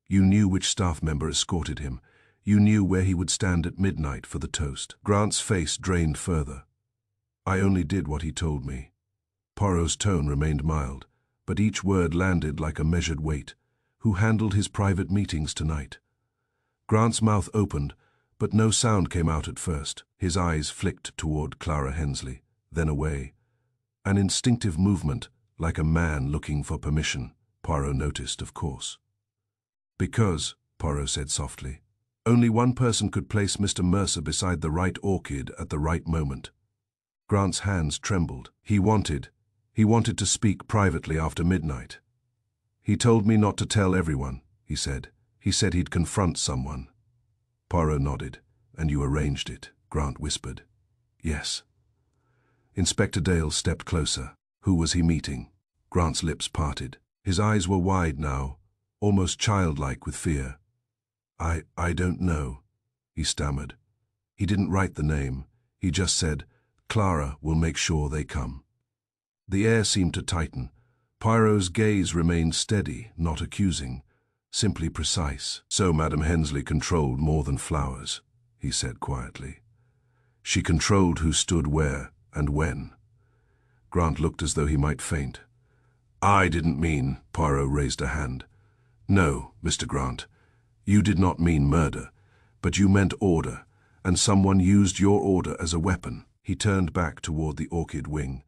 You knew which staff member escorted him. You knew where he would stand at midnight for the toast." Grant's face drained further. "I only did what he told me." Poirot's tone remained mild, but each word landed like a measured weight. "Who handled his private meetings tonight?" Grant's mouth opened, but no sound came out at first. His eyes flicked toward Clara Hensley, then away. An instinctive movement, like a man looking for permission, Poirot noticed, of course. "Because," Poirot said softly, "only one person could place Mr. Mercer beside the right orchid at the right moment." Grant's hands trembled. He wanted to speak privately after midnight. "He told me not to tell everyone," he said. "He said he'd confront someone." Poirot nodded. "And you arranged it," Grant whispered. "Yes." Inspector Dale stepped closer. Who was he meeting? Grant's lips parted. His eyes were wide now, almost childlike with fear. I don't know," he stammered. He didn't write the name. He just said, "Clara will make sure they come." The air seemed to tighten. Poirot's gaze remained steady, not accusing, simply precise. "So Madame Hensley controlled more than flowers," he said quietly. "She controlled who stood where and when." Grant looked as though he might faint. "I didn't mean," Poirot raised a hand. "No, Mr. Grant, you did not mean murder, but you meant order, and someone used your order as a weapon." He turned back toward the orchid wing,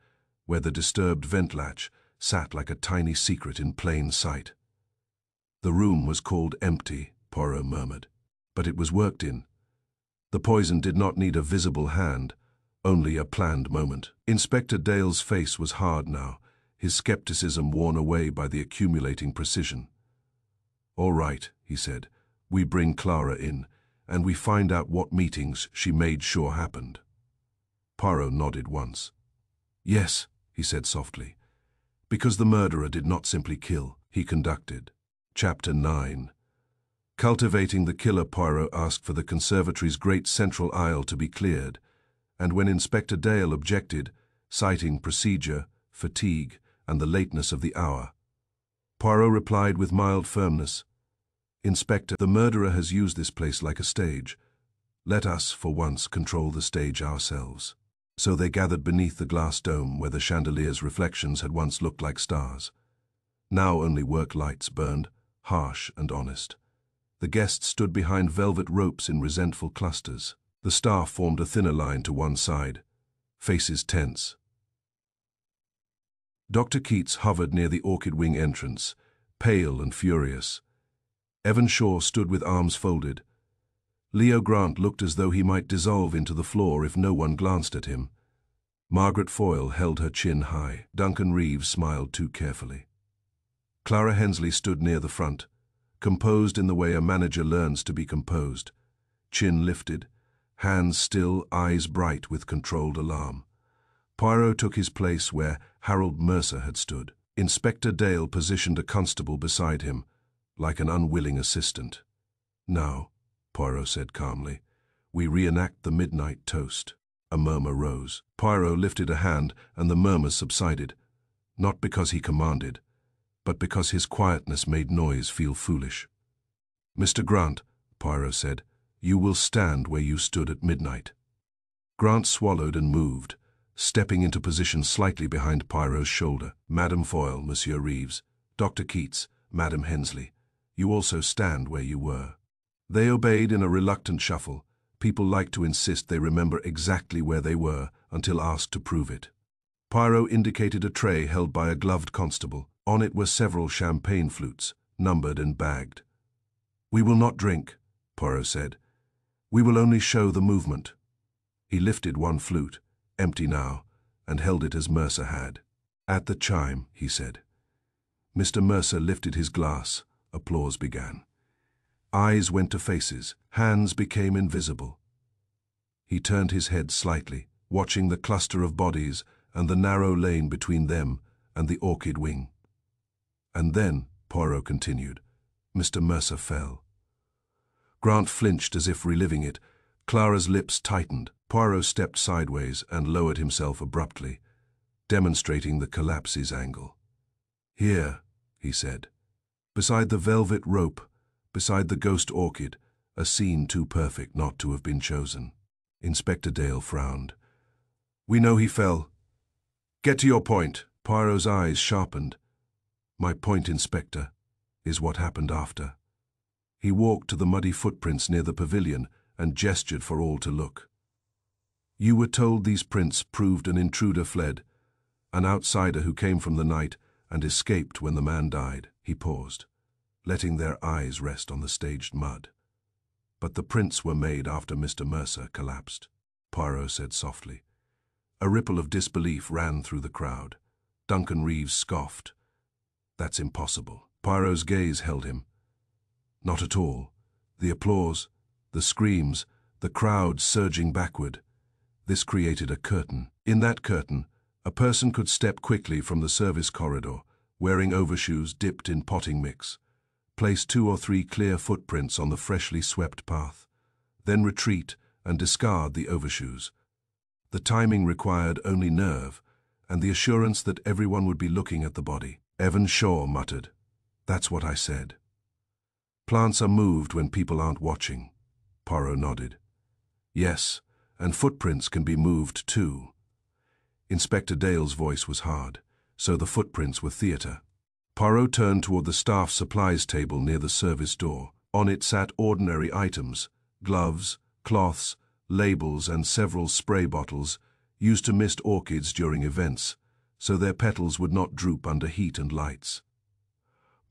where the disturbed vent latch sat like a tiny secret in plain sight. "The room was called empty," Poirot murmured, "but it was worked in. The poison did not need a visible hand, only a planned moment." Inspector Dale's face was hard now, his skepticism worn away by the accumulating precision. "All right," he said, "we bring Clara in, and we find out what meetings she made sure happened." Poirot nodded once. "Yes," he said softly, "because the murderer did not simply kill, he conducted." Chapter 9. Cultivating the killer, Poirot asked for the conservatory's great central aisle to be cleared, and when Inspector Dale objected, citing procedure, fatigue, and the lateness of the hour, Poirot replied with mild firmness, "Inspector, the murderer has used this place like a stage. Let us, for once, control the stage ourselves." So they gathered beneath the glass dome where the chandelier's reflections had once looked like stars. Now only work lights burned, harsh and honest. The guests stood behind velvet ropes in resentful clusters. The staff formed a thinner line to one side, faces tense. Dr. Keats hovered near the orchid wing entrance, pale and furious. Evan Shaw stood with arms folded. Leo Grant looked as though he might dissolve into the floor if no one glanced at him. Margaret Foyle held her chin high. Duncan Reeves smiled too carefully. Clara Hensley stood near the front, composed in the way a manager learns to be composed. Chin lifted, hands still, eyes bright with controlled alarm. Poirot took his place where Harold Mercer had stood. Inspector Dale positioned a constable beside him, like an unwilling assistant. "Now," Poirot said calmly, "we reenact the midnight toast." A murmur rose. Poirot lifted a hand and the murmurs subsided, not because he commanded, but because his quietness made noise feel foolish. "Mr. Grant," Poirot said, "you will stand where you stood at midnight." Grant swallowed and moved, stepping into position slightly behind Poirot's shoulder. "Madame Foyle, Monsieur Reeves, Dr. Keats, Madame Hensley, you also stand where you were." They obeyed in a reluctant shuffle. People like to insist they remember exactly where they were until asked to prove it. Poirot indicated a tray held by a gloved constable. On it were several champagne flutes, numbered and bagged. "We will not drink," Poirot said. "We will only show the movement." He lifted one flute, empty now, and held it as Mercer had. "At the chime," he said. Mr. Mercer lifted his glass. Applause began. Eyes went to faces, hands became invisible. He turned his head slightly, watching the cluster of bodies and the narrow lane between them and the Orchid wing. And then, Poirot continued, Mr. Mercer fell. Grant flinched as if reliving it. Clara's lips tightened. Poirot stepped sideways and lowered himself abruptly, demonstrating the collapse's angle. "Here," he said, "beside the velvet rope, beside the ghost orchid, a scene too perfect not to have been chosen." Inspector Dale frowned. "We know he fell. Get to your point." Poirot's eyes sharpened. "My point, Inspector, is what happened after." He walked to the muddy footprints near the pavilion and gestured for all to look. "You were told these prints proved an intruder fled, an outsider who came from the night and escaped when the man died." He paused, letting their eyes rest on the staged mud. "But the prints were made after Mr. Mercer collapsed," Poirot said softly. A ripple of disbelief ran through the crowd. Duncan Reeves scoffed. "That's impossible." Poirot's gaze held him. "Not at all. The applause, the screams, the crowd surging backward. This created a curtain. In that curtain, a person could step quickly from the service corridor, wearing overshoes dipped in potting mix, place 2 or 3 clear footprints on the freshly swept path, then retreat and discard the overshoes. The timing required only nerve and the assurance that everyone would be looking at the body. Evan Shaw muttered, "That's what I said." "Plants are moved when people aren't watching." Poirot nodded. "Yes, and footprints can be moved too." Inspector Dale's voice was hard, so the footprints were theatre. Poirot turned toward the staff supplies table near the service door. On it sat ordinary items, gloves, cloths, labels and several spray bottles used to mist orchids during events, so their petals would not droop under heat and lights.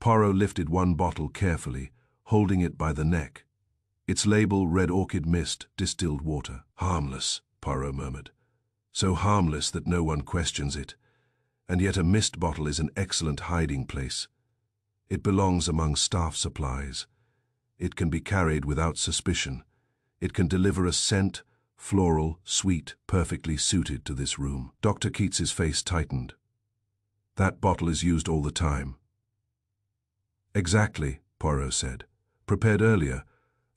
Poirot lifted one bottle carefully, holding it by the neck. Its label read orchid mist, distilled water. "Harmless," Poirot murmured. "So harmless that no one questions it. And yet a mist bottle is an excellent hiding place. It belongs among staff supplies. It can be carried without suspicion. It can deliver a scent, floral, sweet, perfectly suited to this room." Dr. Keats's face tightened. "That bottle is used all the time." "Exactly," Poirot said. "Prepared earlier,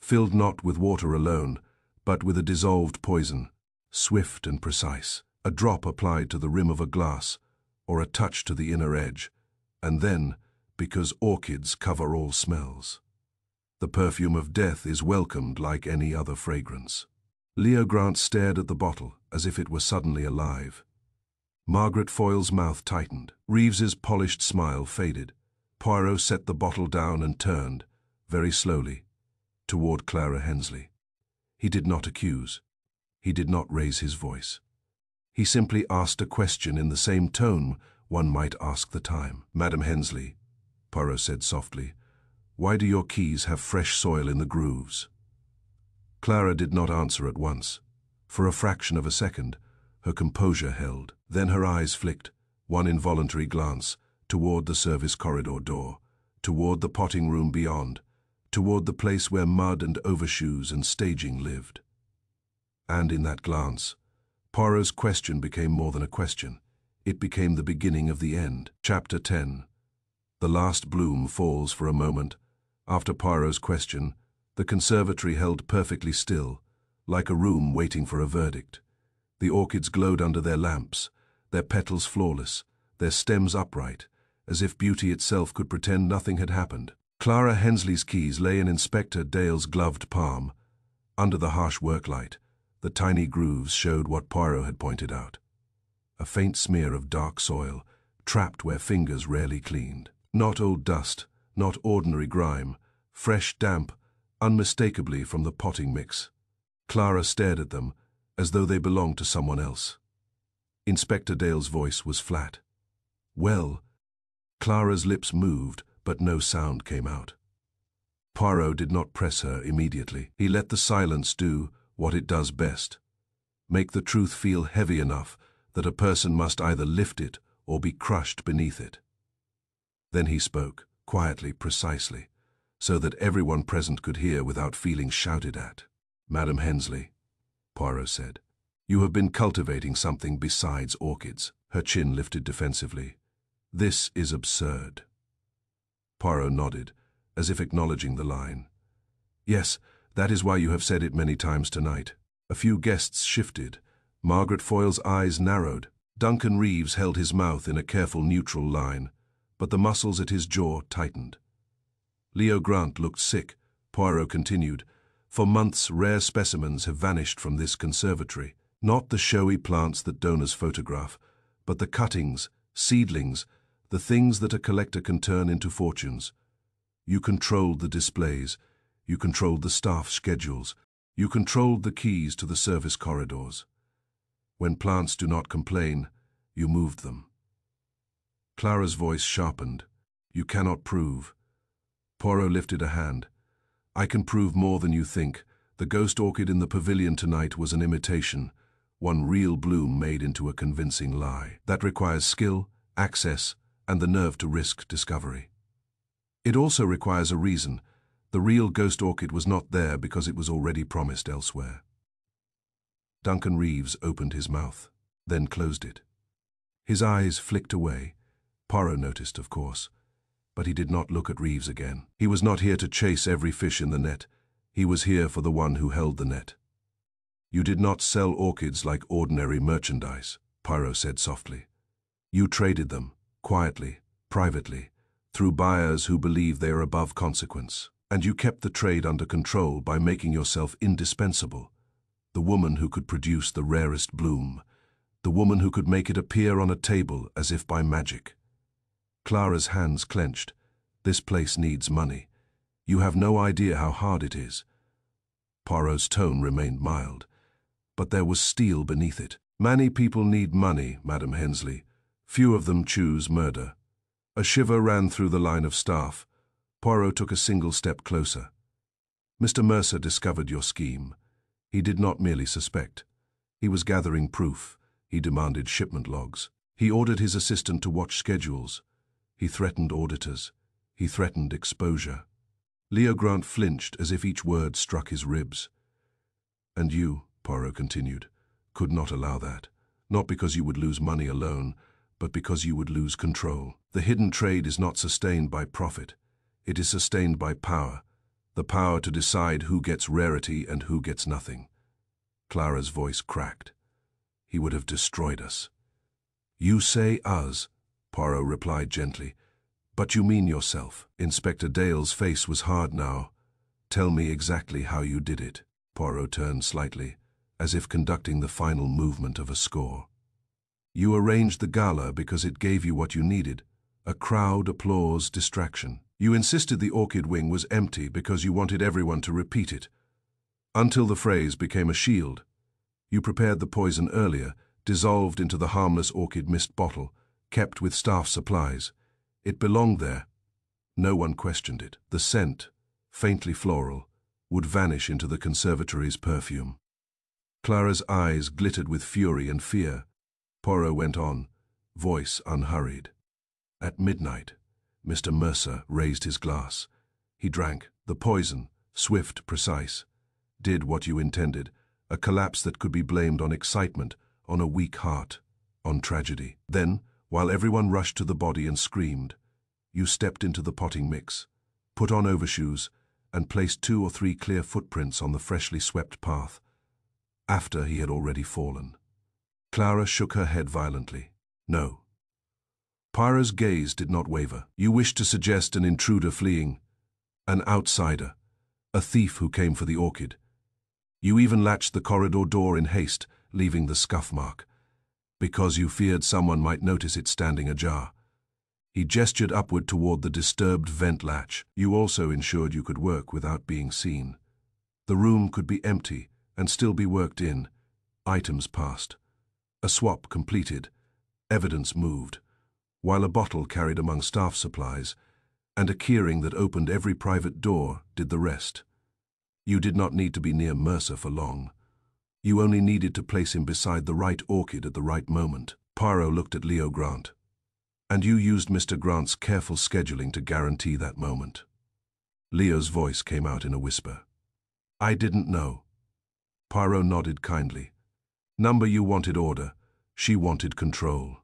filled not with water alone, but with a dissolved poison, swift and precise. A drop applied to the rim of a glass, or a touch to the inner edge, and then, because orchids cover all smells, the perfume of death is welcomed like any other fragrance." Leo Grant stared at the bottle as if it were suddenly alive. Margaret Foyle's mouth tightened. Reeves's polished smile faded. Poirot set the bottle down and turned, very slowly, toward Clara Hensley. He did not accuse. He did not raise his voice. He simply asked a question in the same tone one might ask the time. "Madame Hensley," Poirot said softly, "why do your keys have fresh soil in the grooves?" Clara did not answer at once. For a fraction of a second, Her composure held. Then her eyes flicked, one involuntary glance, toward the service corridor door, toward the potting room beyond, toward the place where mud and overshoes and staging lived. And in that glance, Poirot's question became more than a question. It became the beginning of the end. Chapter 10. The last bloom falls for a moment. After Poirot's question, the conservatory held perfectly still, like a room waiting for a verdict. The orchids glowed under their lamps, their petals flawless, their stems upright, as if beauty itself could pretend nothing had happened. Clara Hensley's keys lay in Inspector Dale's gloved palm. Under the harsh worklight, the tiny grooves showed what Poirot had pointed out. A faint smear of dark soil, trapped where fingers rarely cleaned. Not old dust, not ordinary grime, fresh damp, unmistakably from the potting mix. Clara stared at them, as though they belonged to someone else. Inspector Dale's voice was flat. "Well," Clara's lips moved, but no sound came out. Poirot did not press her immediately. He let the silence do what it does best. Make the truth feel heavy enough that a person must either lift it or be crushed beneath it. Then he spoke, quietly, precisely, so that everyone present could hear without feeling shouted at. "Madam Hensley," Poirot said, "you have been cultivating something besides orchids." Her chin lifted defensively. "This is absurd." Poirot nodded, as if acknowledging the line. "Yes, that is why you have said it many times tonight." A few guests shifted. Margaret Foyle's eyes narrowed. Duncan Reeves held his mouth in a careful neutral line, but the muscles at his jaw tightened. Leo Grant looked sick. Poirot continued, "For months, rare specimens have vanished from this conservatory. Not the showy plants that donors photograph, but the cuttings, seedlings, the things that a collector can turn into fortunes. You controlled the displays. You controlled the staff schedules. You controlled the keys to the service corridors. When plants do not complain, you moved them." Clara's voice sharpened. "You cannot prove." Poirot lifted a hand. "I can prove more than you think. The ghost orchid in the pavilion tonight was an imitation, one real bloom made into a convincing lie. That requires skill, access, and the nerve to risk discovery. It also requires a reason. The real ghost orchid was not there because it was already promised elsewhere." Duncan Reeves opened his mouth, then closed it. His eyes flicked away. Poirot noticed, of course, but he did not look at Reeves again. He was not here to chase every fish in the net. He was here for the one who held the net. "You did not sell orchids like ordinary merchandise," Poirot said softly. "You traded them, quietly, privately, through buyers who believe they are above consequence. And you kept the trade under control by making yourself indispensable. The woman who could produce the rarest bloom. The woman who could make it appear on a table as if by magic." Clara's hands clenched. "This place needs money. You have no idea how hard it is." Poirot's tone remained mild, but there was steel beneath it. "Many people need money, Madam Hensley. Few of them choose murder." A shiver ran through the line of staff. Poirot took a single step closer. "Mr. Mercer discovered your scheme. He did not merely suspect. He was gathering proof. He demanded shipment logs. He ordered his assistant to watch schedules. He threatened auditors. He threatened exposure." Leo Grant flinched as if each word struck his ribs. "And you," Poirot continued, "could not allow that. Not because you would lose money alone, but because you would lose control. The hidden trade is not sustained by profit. It is sustained by power, the power to decide who gets rarity and who gets nothing." Clara's voice cracked. "He would have destroyed us." "You say us," Poirot replied gently, "but you mean yourself." Inspector Dale's face was hard now. "Tell me exactly how you did it." Poirot turned slightly, as if conducting the final movement of a score. "You arranged the gala because it gave you what you needed, a crowd, applause, distraction. You insisted the orchid wing was empty because you wanted everyone to repeat it, until the phrase became a shield. You prepared the poison earlier, dissolved into the harmless orchid mist bottle, kept with staff supplies. It belonged there. No one questioned it. The scent, faintly floral, would vanish into the conservatory's perfume." Clara's eyes glittered with fury and fear. Poirot went on, voice unhurried. At midnight, Mr. Mercer raised his glass. He drank. The poison, swift, precise, did what you intended, a collapse that could be blamed on excitement, on a weak heart, on tragedy. Then, while everyone rushed to the body and screamed, you stepped into the potting mix, put on overshoes, and placed 2 or 3 clear footprints on the freshly swept path, after he had already fallen. Clara shook her head violently. No. Poirot's gaze did not waver. You wished to suggest an intruder fleeing, an outsider, a thief who came for the orchid. You even latched the corridor door in haste, leaving the scuff mark, because you feared someone might notice it standing ajar. He gestured upward toward the disturbed vent latch. You also ensured you could work without being seen. The room could be empty and still be worked in. Items passed. A swap completed. Evidence moved. While a bottle carried among staff supplies, and a keyring that opened every private door did the rest. You did not need to be near Mercer for long. You only needed to place him beside the right orchid at the right moment. Poirot looked at Leo Grant. And you used Mr. Grant's careful scheduling to guarantee that moment. Leo's voice came out in a whisper. I didn't know. Poirot nodded kindly. Number you wanted order, she wanted control.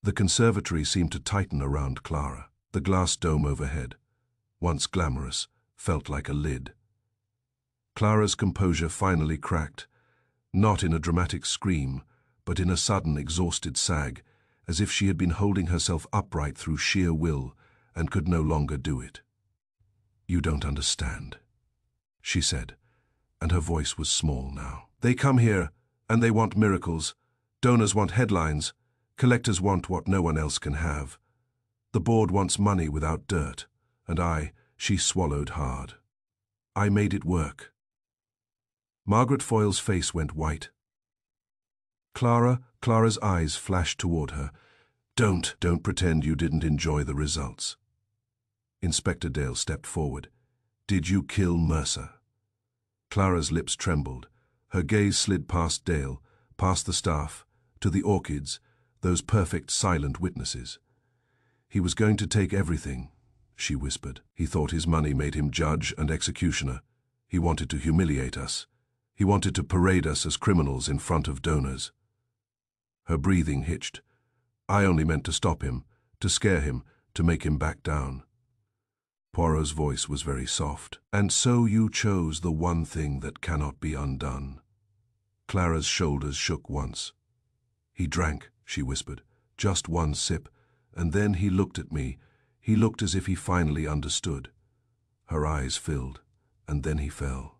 The conservatory seemed to tighten around Clara. The glass dome overhead, once glamorous, felt like a lid. Clara's composure finally cracked, not in a dramatic scream, but in a sudden exhausted sag, as if she had been holding herself upright through sheer will and could no longer do it. You don't understand, she said, and her voice was small now. They come here, and they want miracles. Donors want headlines. Collectors want what no one else can have. The board wants money without dirt, and she swallowed hard. I made it work. Margaret Foyle's face went white. Clara's eyes flashed toward her. Don't pretend you didn't enjoy the results. Inspector Dale stepped forward. Did you kill Mercer? Clara's lips trembled. Her gaze slid past Dale, past the staff, to the orchids, those perfect silent witnesses. He was going to take everything, she whispered. He thought his money made him judge and executioner. He wanted to humiliate us. He wanted to parade us as criminals in front of donors. Her breathing hitched. I only meant to stop him, to scare him, to make him back down. Poirot's voice was very soft. And so you chose the one thing that cannot be undone. Clara's shoulders shook once. He drank, she whispered, just one sip, and then he looked at me. He looked as if he finally understood. Her eyes filled, and then he fell.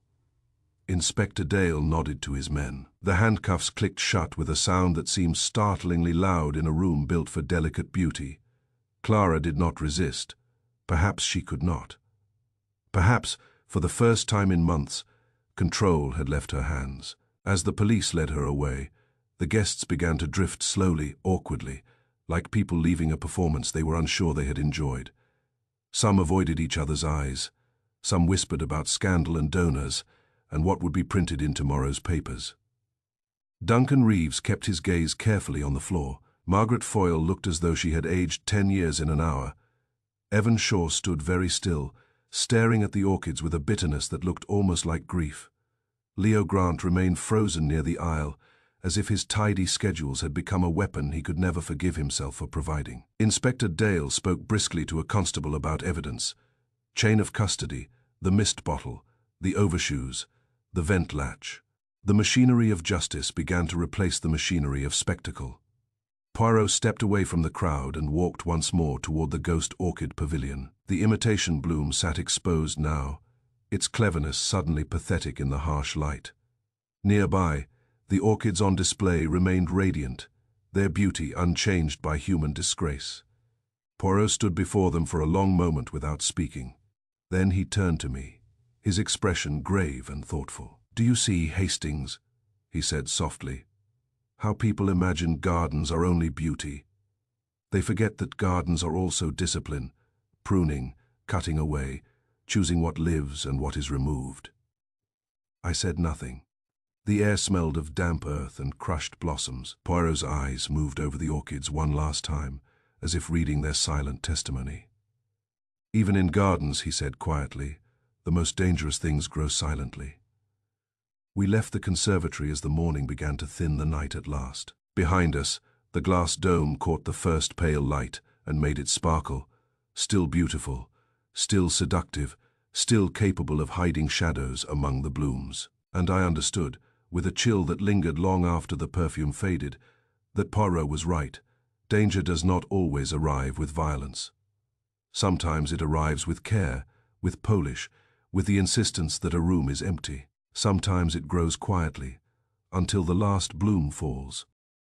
Inspector Dale nodded to his men. The handcuffs clicked shut with a sound that seemed startlingly loud in a room built for delicate beauty. Clara did not resist. Perhaps she could not. Perhaps, for the first time in months, control had left her hands. As the police led her away, the guests began to drift slowly, awkwardly, like people leaving a performance they were unsure they had enjoyed. Some avoided each other's eyes. Some whispered about scandal and donors, and what would be printed in tomorrow's papers. Duncan Reeves kept his gaze carefully on the floor. Margaret Foyle looked as though she had aged 10 years in an hour. Evan Shaw stood very still, staring at the orchids with a bitterness that looked almost like grief. Leo Grant remained frozen near the aisle, as if his tidy schedules had become a weapon he could never forgive himself for providing. Inspector Dale spoke briskly to a constable about evidence. Chain of custody, the mist bottle, the overshoes, the vent latch. The machinery of justice began to replace the machinery of spectacle. Poirot stepped away from the crowd and walked once more toward the ghost orchid pavilion. The imitation bloom sat exposed now, its cleverness suddenly pathetic in the harsh light. Nearby, the orchids on display remained radiant, their beauty unchanged by human disgrace. Poirot stood before them for a long moment without speaking. Then he turned to me, his expression grave and thoughtful. "Do you see, Hastings," he said softly, "how people imagine gardens are only beauty? They forget that gardens are also discipline, pruning, cutting away, choosing what lives and what is removed." I said nothing. The air smelled of damp earth and crushed blossoms. Poirot's eyes moved over the orchids one last time, as if reading their silent testimony. Even in gardens, he said quietly, the most dangerous things grow silently. We left the conservatory as the morning began to thin the night at last. Behind us, the glass dome caught the first pale light and made it sparkle, still beautiful, still seductive, still capable of hiding shadows among the blooms. And I understood, with a chill that lingered long after the perfume faded, that Poirot was right. Danger does not always arrive with violence. Sometimes it arrives with care, with polish, with the insistence that a room is empty. Sometimes it grows quietly, until the last bloom falls,